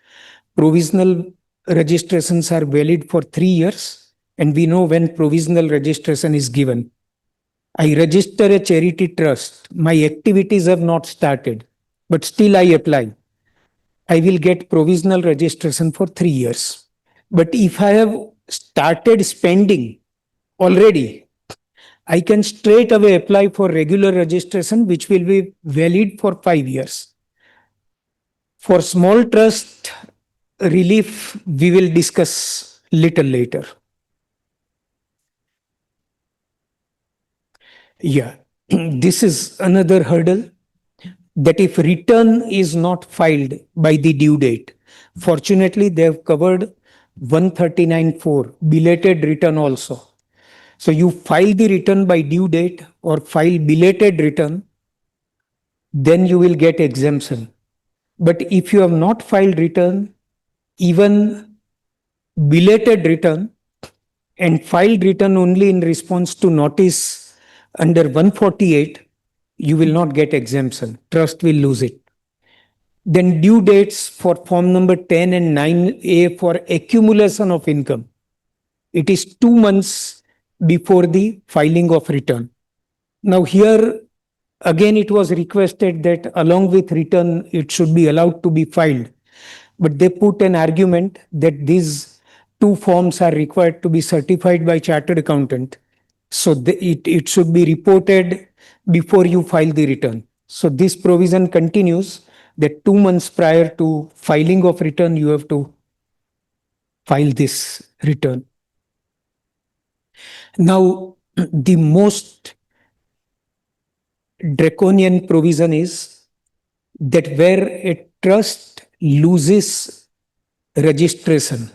Provisional registrations are valid for 3 years, and we know when provisional registration is given. I register a charity trust, my activities have not started, but still I apply. I will get provisional registration for 3 years. But if I have started spending already, I can straight away apply for regular registration, which will be valid for 5 years. For small trust relief, we will discuss little later. Yeah, this is another hurdle, that if return is not filed by the due date, fortunately they have covered 139(4) belated return also. So you file the return by due date or file belated return, then you will get exemption. But if you have not filed return, even belated return, and filed return only in response to notice under 148, you will not get exemption. Trust will lose it. Then due dates for form number 10 and 9A for accumulation of income. It is 2 months before the filing of return. Now here again it was requested that along with return it should be allowed to be filed. But they put an argument that these two forms are required to be certified by chartered accountant. So it should be reported before you file the return. So this provision continues that 2 months prior to filing of return, you have to file this return. Now, the most draconian provision is that where a trust loses registration,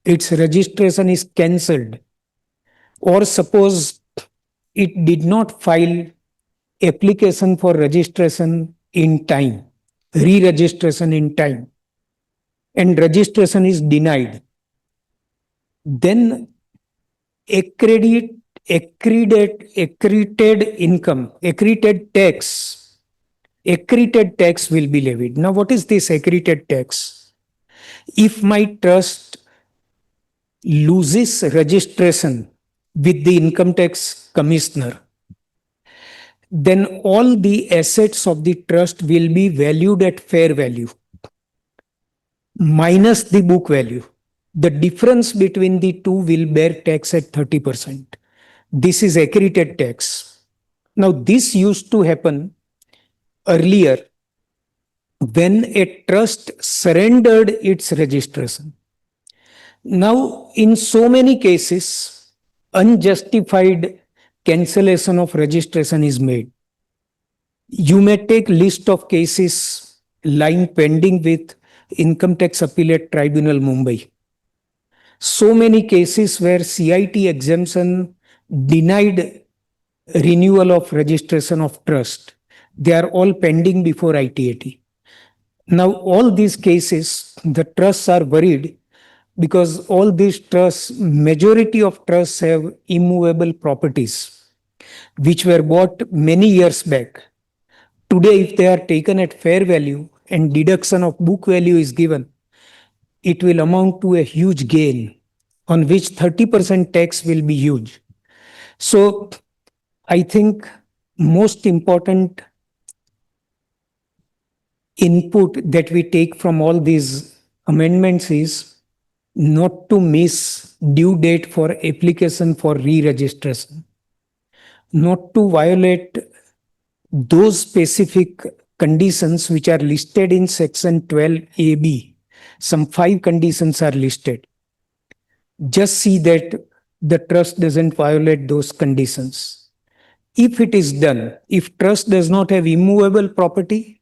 its registration is cancelled, or suppose it did not file application for registration in time, re-registration in time, and registration is denied, then accredit, accredited income, accredited tax will be levied. Now, what is this accredited tax? If my trust loses registration with the income tax commissioner, then all the assets of the trust will be valued at fair value minus the book value. The difference between the two will bear tax at 30%. This is accredited tax. Now, this used to happen earlier when a trust surrendered its registration. Now, in so many cases, unjustified cancellation of registration is made. You may take list of cases lying pending with Income Tax Appellate Tribunal, Mumbai. So many cases where CIT exemption denied renewal of registration of trust. They are all pending before ITAT. Now, all these cases, the trusts are worried because all these trusts, majority of trusts have immovable properties which were bought many years back. Today, if they are taken at fair value and deduction of book value is given, it will amount to a huge gain on which 30% tax will be huge. So I think most important input that we take from all these amendments is not to miss due date for application for re-registration, not to violate those specific conditions which are listed in section 12AB. Some 5 conditions are listed. Just see that the trust doesn't violate those conditions. If it is done, if trust does not have immovable property,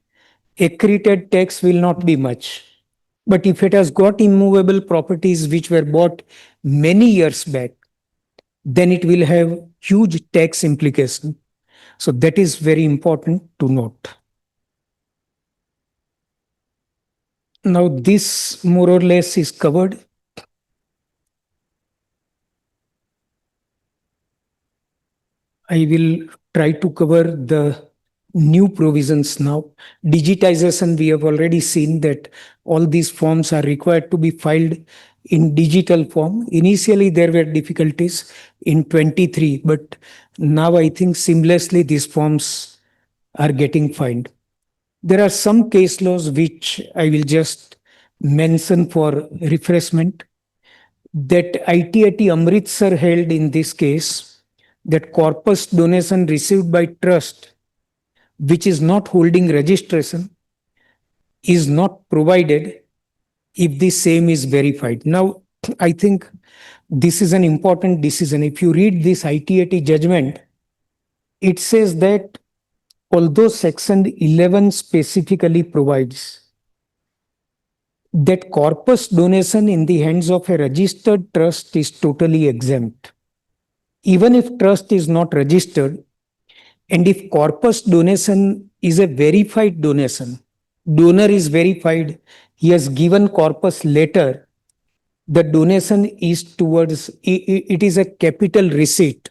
accreted tax will not be much. But if it has got immovable properties which were bought many years back, then it will have huge tax implication. So that is very important to note. Now this more or less is covered. I will try to cover the new provisions now. Digitization, we have already seen that all these forms are required to be filed in digital form. Initially, there were difficulties in 23, but now I think seamlessly these forms are getting filed. There are some case laws which I will just mention for refreshment. That ITAT Amritsar held in this case that corpus donation received by trust which is not holding registration is not provided if the same is verified. Now, I think this is an important decision. If you read this ITAT judgment, it says that although section 11 specifically provides that corpus donation in the hands of a registered trust is totally exempt, even if trust is not registered, and if corpus donation is a verified donation, donor is verified, he has given corpus letter, the donation is towards, it is a capital receipt.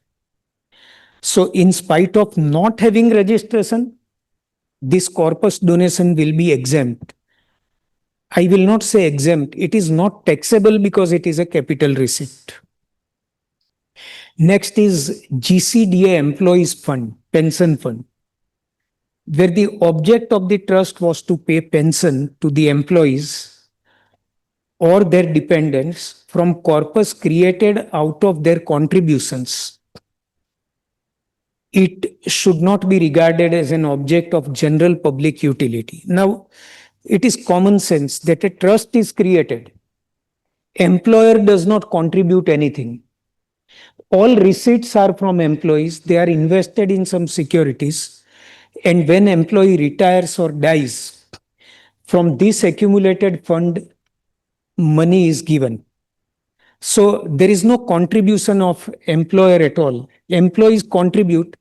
So in spite of not having registration, this corpus donation will be exempt. I will not say exempt, it is not taxable because it is a capital receipt. Next is GCDA Employees Fund, Pension Fund, where the object of the trust was to pay pension to the employees or their dependents from corpus created out of their contributions, it should not be regarded as an object of general public utility. Now, it is common sense that a trust is created. Employer does not contribute anything. All receipts are from employees. They are invested in some securities. And when employee retires or dies, from this accumulated fund, money is given. So there is no contribution of employer at all. Employees contribute.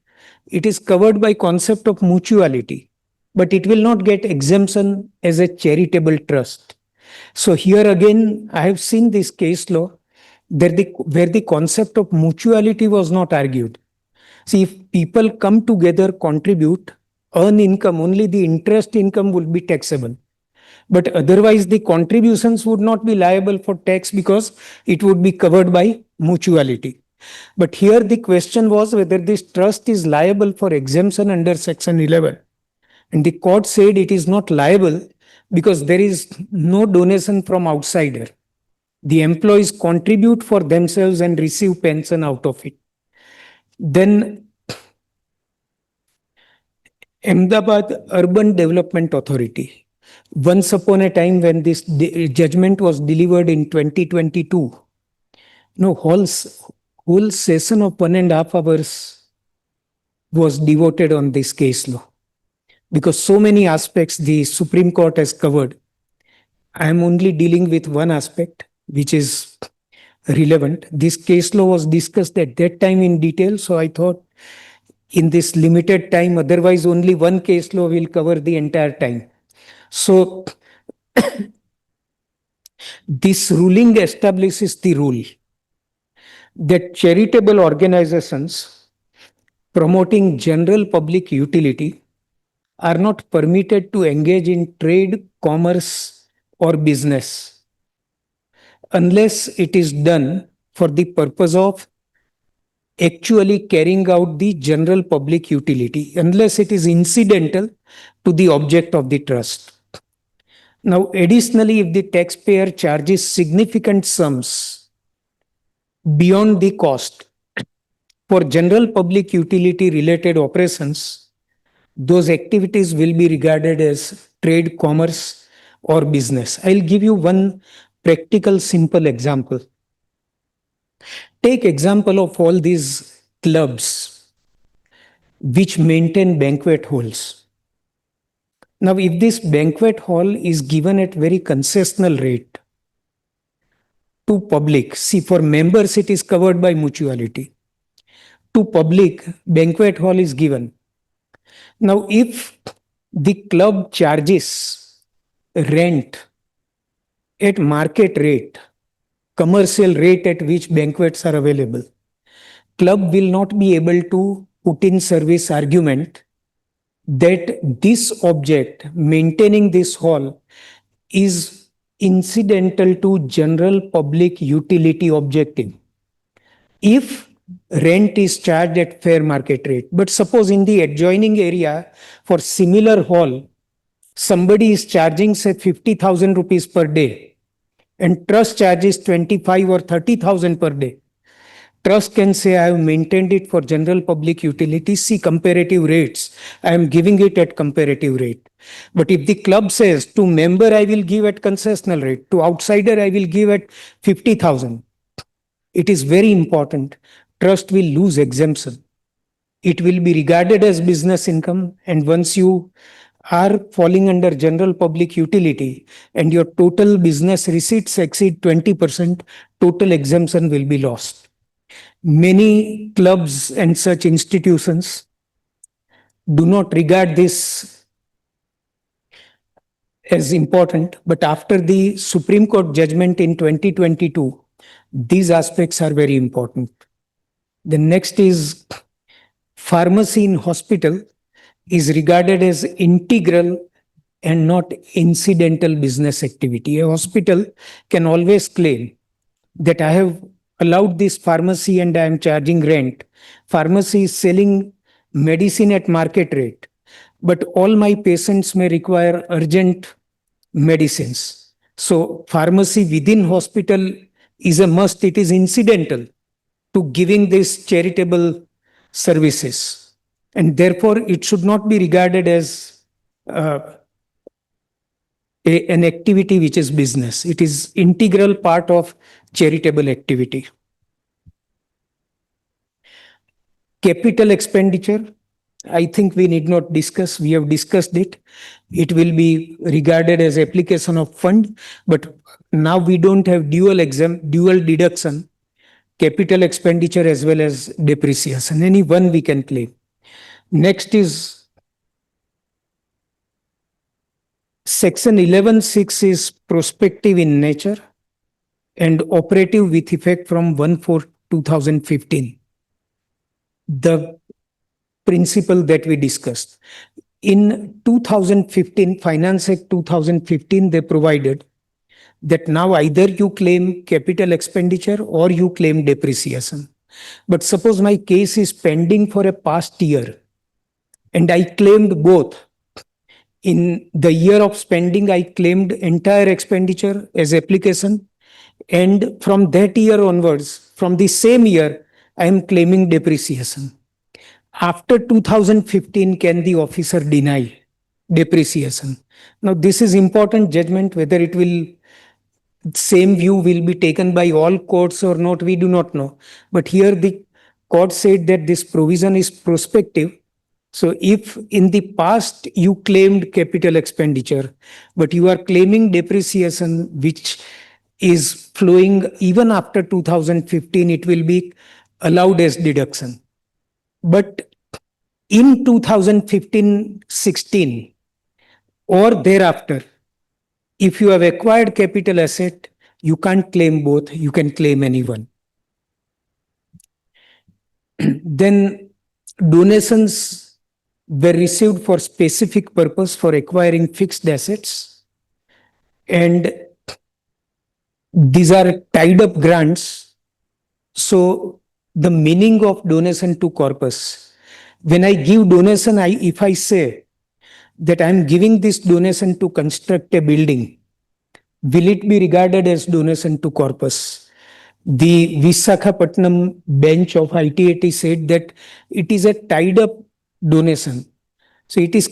It is covered by concept of mutuality, but it will not get exemption as a charitable trust. So here again, I have seen this case law where the concept of mutuality was not argued. See, if people come together, contribute, earn income, only the interest income will be taxable. But otherwise, the contributions would not be liable for tax because it would be covered by mutuality. But here the question was whether this trust is liable for exemption under Section 11. And the court said it is not liable because there is no donation from outsider. The employees contribute for themselves and receive pension out of it. Then Ahmedabad Urban Development Authority. Once upon a time when this judgment was delivered in 2022, no, whole session of 1.5 hours was devoted on this case law. Because so many aspects the Supreme Court has covered. I am only dealing with one aspect, which is relevant. This case law was discussed at that time in detail, so I thought in this limited time, otherwise only one case law will cover the entire time. So this ruling establishes the rule that charitable organizations promoting general public utility are not permitted to engage in trade, commerce, or business unless it is done for the purpose of actually carrying out the general public utility, unless it is incidental to the object of the trust. Now, additionally, if the taxpayer charges significant sums beyond the cost for general public utility related operations, those activities will be regarded as trade, commerce, or business. I'll give you one practical, simple example. Take example of all these clubs which maintain banquet halls. Now, if this banquet hall is given at very concessional rate to public, see, for members it is covered by mutuality. To public, banquet hall is given. Now, if the club charges rent at market rate, commercial rate at which banquets are available, club will not be able to put in service argument that this object, maintaining this hall, is incidental to general public utility objective. If rent is charged at fair market rate, but suppose in the adjoining area for similar hall, somebody is charging say 50,000 rupees per day and trust charges 25 or 30,000 per day. Trust can say, I have maintained it for general public utility, see comparative rates. I am giving it at comparative rate. But if the club says, to member I will give at concessional rate, to outsider I will give at 50,000, it is very important. Trust will lose exemption. It will be regarded as business income, and once you are falling under general public utility and your total business receipts exceed 20%, total exemption will be lost. Many clubs and such institutions do not regard this as important, but after the Supreme Court judgment in 2022, these aspects are very important. The next is pharmacy in hospital is regarded as integral and not incidental business activity. A hospital can always claim that I have allowed this pharmacy and I am charging rent. Pharmacy is selling medicine at market rate, but all my patients may require urgent medicines. So pharmacy within hospital is a must. It is incidental to giving these charitable services. And therefore, it should not be regarded as uh, an activity which is business. It is integral part of charitable activity. Capital expenditure, I think we need not discuss. We have discussed it. It will be regarded as application of fund, but now we don't have dual deduction, capital expenditure as well as depreciation. Any one we can claim. Next is section 11(6) is prospective in nature and operative with effect from 1/4/2015. The principle that we discussed. In 2015, Finance Act 2015, they provided that now either you claim capital expenditure or you claim depreciation. But suppose my case is pending for a past year and I claimed both. In the year of spending, I claimed entire expenditure as application. And from that year onwards, from the same year, I am claiming depreciation. After 2015, can the officer deny depreciation? Now, this is important judgment, whether it will, same view will be taken by all courts or not, we do not know. But here the court said that this provision is prospective. So if in the past you claimed capital expenditure, but you are claiming depreciation, which is flowing even after 2015, it will be allowed as deduction. But in 2015-16 or thereafter, if you have acquired capital asset, you can't claim both, you can claim any one. Then donations were received for specific purpose for acquiring fixed assets, and these are tied up grants. So the meaning of donation to corpus, when I give donation, if I say that I am giving this donation to construct a building, will it be regarded as donation to corpus? The Visakhapatnam bench of ITAT said that it is a tied up donation. So it is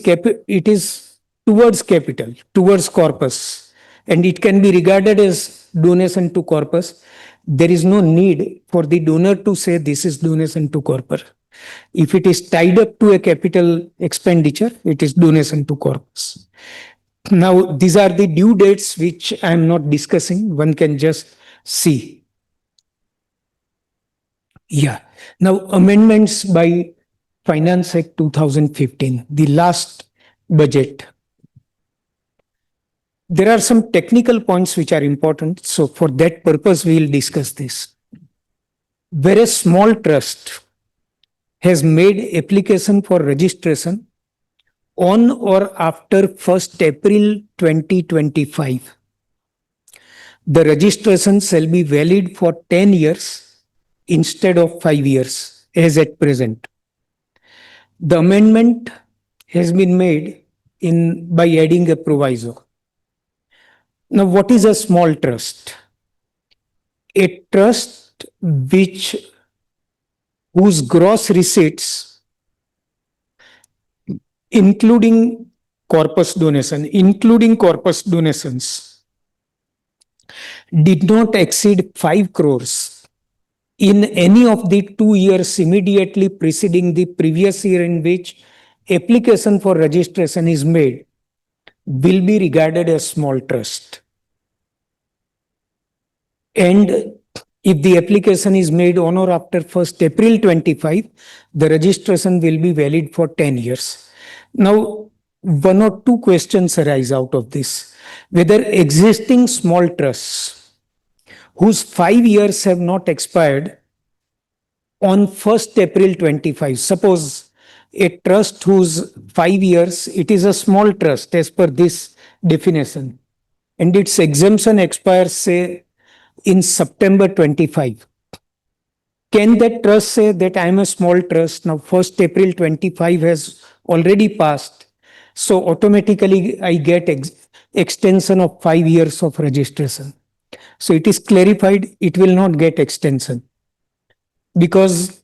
towards capital, towards corpus, and it can be regarded as donation to corpus. There is no need for the donor to say this is donation to corpus. If it is tied up to a capital expenditure, it is donation to corpus. Now, these are the due dates which I am not discussing. One can just see. Yeah. Now, amendments by Finance Act 2015, the last budget. There are some technical points which are important. So, for that purpose, we will discuss this. Where a small trust has made application for registration on or after 1st April 2025, the registration shall be valid for 10 years instead of 5 years as at present. The amendment has been made by adding a proviso. Now, what is a small trust? A trust whose gross receipts, including corpus donations, did not exceed 5 crores in any of the 2 years immediately preceding the previous year in which application for registration is made, will be regarded as small trust. And if the application is made on or after 1st April 25, the registration will be valid for 10 years. Now, one or two questions arise out of this. Whether existing small trusts whose 5 years have not expired on 1st April 25, suppose a trust whose 5 years, it is a small trust as per this definition, and its exemption expires, say, in September 25. Can that trust say that I am a small trust? Now, 1st April 25 has already passed. So automatically I get extension of 5 years of registration. So it is clarified it will not get extension because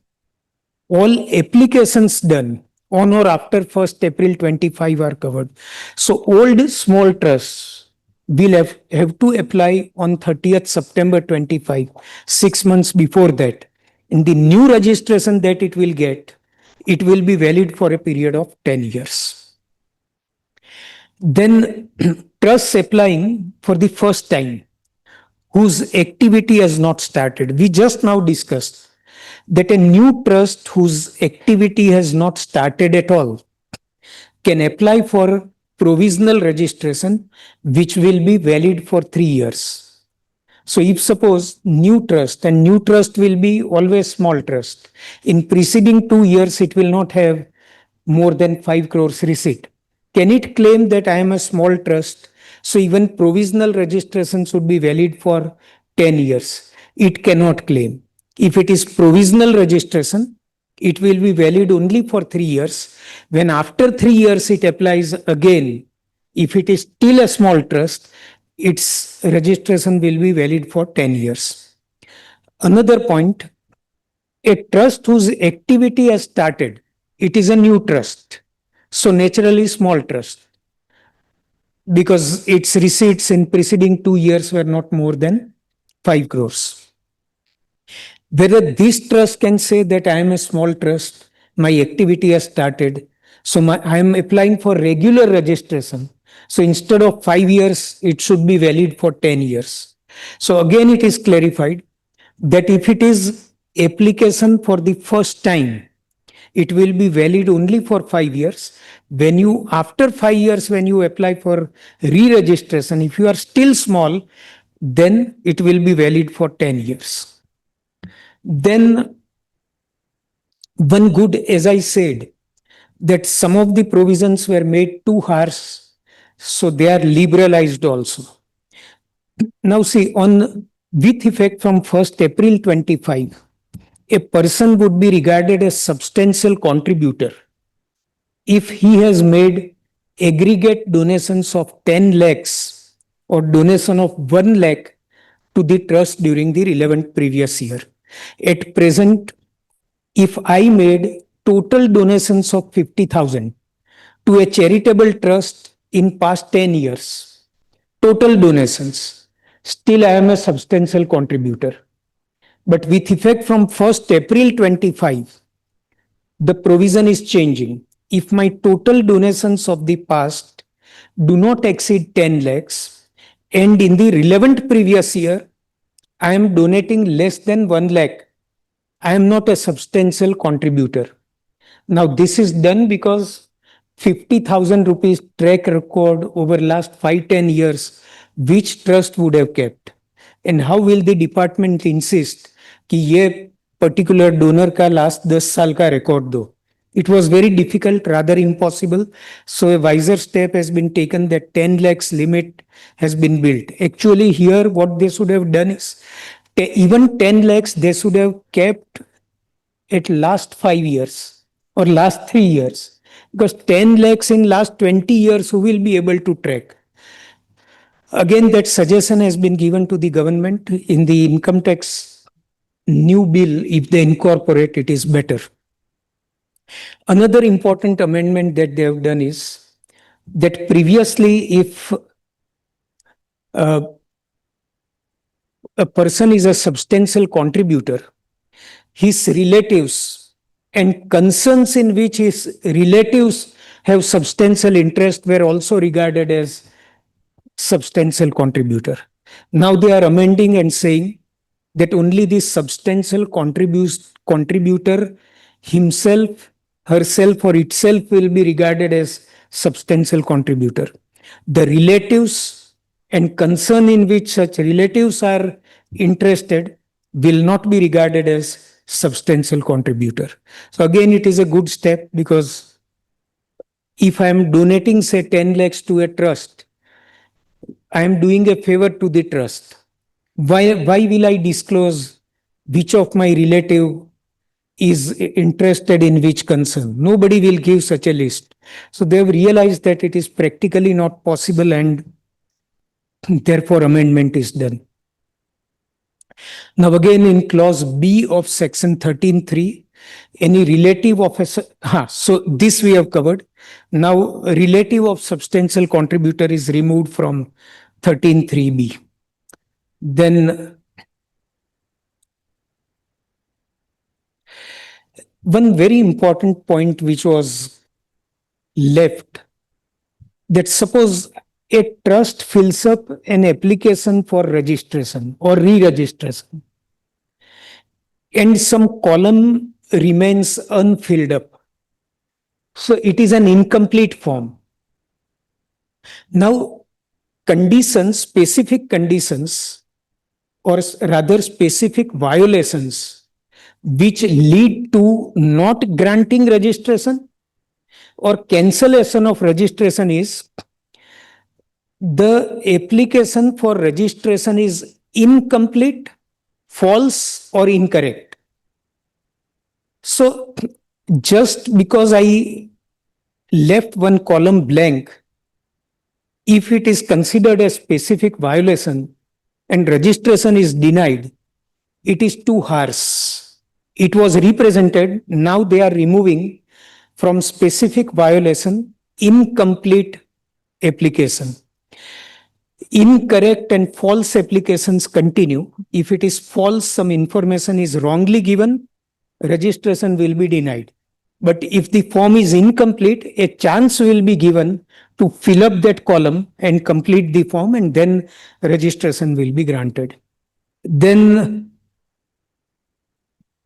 all applications done on or after 1st April 25 are covered. So old small trusts will have to apply on 30th September 25, 6 months before that. In the new registration that it will get, it will be valid for a period of 10 years. Then trusts applying for the first time whose activity has not started. We just now discussed that a new trust whose activity has not started at all can apply for provisional registration, which will be valid for 3 years. So if suppose new trust, and new trust will be always small trust, in preceding 2 years, it will not have more than 5 crores receipt. Can it claim that I am a small trust? So even provisional registration should be valid for 10 years. It cannot claim. If it is provisional registration, it will be valid only for 3 years. When after 3 years it applies again, if it is still a small trust, its registration will be valid for 10 years. Another point, a trust whose activity has started, it is a new trust. So naturally small trust because its receipts in preceding 2 years were not more than 5 crores. Whether this trust can say that I am a small trust, my activity has started, so I am applying for regular registration. So instead of 5 years, it should be valid for 10 years. So again, it is clarified that if it is application for the first time, it will be valid only for 5 years. When you, after 5 years, when you apply for re-registration, if you are still small, then it will be valid for 10 years. Then one good, as I said, that some of the provisions were made too harsh, so they are liberalized also. Now see, on with effect from 1st April 25, a person would be regarded as substantial contributor if he has made aggregate donations of 10 lakhs or donation of 1 lakh to the trust during the relevant previous year. At present, if I made total donations of 50,000 to a charitable trust in past 10 years, total donations, still I am a substantial contributor. But with effect from 1st April 25, the provision is changing. If my total donations of the past do not exceed 10 lakhs and in the relevant previous year, I am donating less than 1 lakh, I am not a substantial contributor. Now this is done because 50,000 rupees track record over last 5-10 years, which trust would have kept? And how will the department insist कि ये particular donor का last 10 साल का record दो? It was very difficult, rather impossible. So a wiser step has been taken that 10 lakhs limit has been built. Actually here what they should have done is even 10 lakhs they should have kept at last 5 years or last 3 years, because 10 lakhs in last 20 years who will be able to track? Again, that suggestion has been given to the government in the income tax new bill. If they incorporate, it is better. Another important amendment that they have done is that previously if a person is a substantial contributor, his relatives and concerns in which his relatives have substantial interest were also regarded as substantial contributor. Now they are amending and saying that only the substantial contributor himself, herself or itself will be regarded as substantial contributor. The relatives and concern in which such relatives are interested will not be regarded as substantial contributor. So again, it is a good step, because if I am donating say 10 lakhs to a trust, I am doing a favor to the trust. Why will I disclose which of my relative is interested in which concern? Nobody will give such a list. So they have realized that it is practically not possible, and Therefore, amendment is done. Now, again, in clause B of section 13.3, any relative of a, so this we have covered. Now, relative of substantial contributor is removed from 13.3b. Then, one very important point which was left, that suppose a trust fills up an application for registration or re-registration, and some column remains unfilled up. So it is an incomplete form. Now, conditions, specific conditions, or rather specific violations which lead to not granting registration or cancellation of registration is the application for registration is incomplete, false, or incorrect. So, just because I left one column blank, if it is considered a specific violation and registration is denied, it is too harsh. It was represented, now they are removing from specific violation, incomplete application. Incorrect and false applications continue. If it is false, some information is wrongly given, registration will be denied. But if the form is incomplete, a chance will be given to fill up that column and complete the form, and then registration will be granted. Then,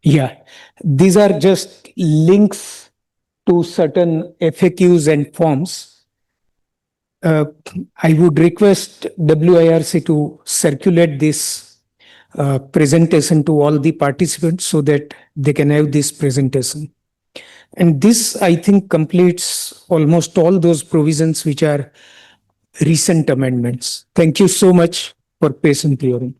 yeah, these are just links to certain FAQs and forms. I would request WIRC to circulate this presentation to all the participants so that they can have this presentation. And this, I think, completes almost all those provisions which are recent amendments. Thank you so much for patiently hearing.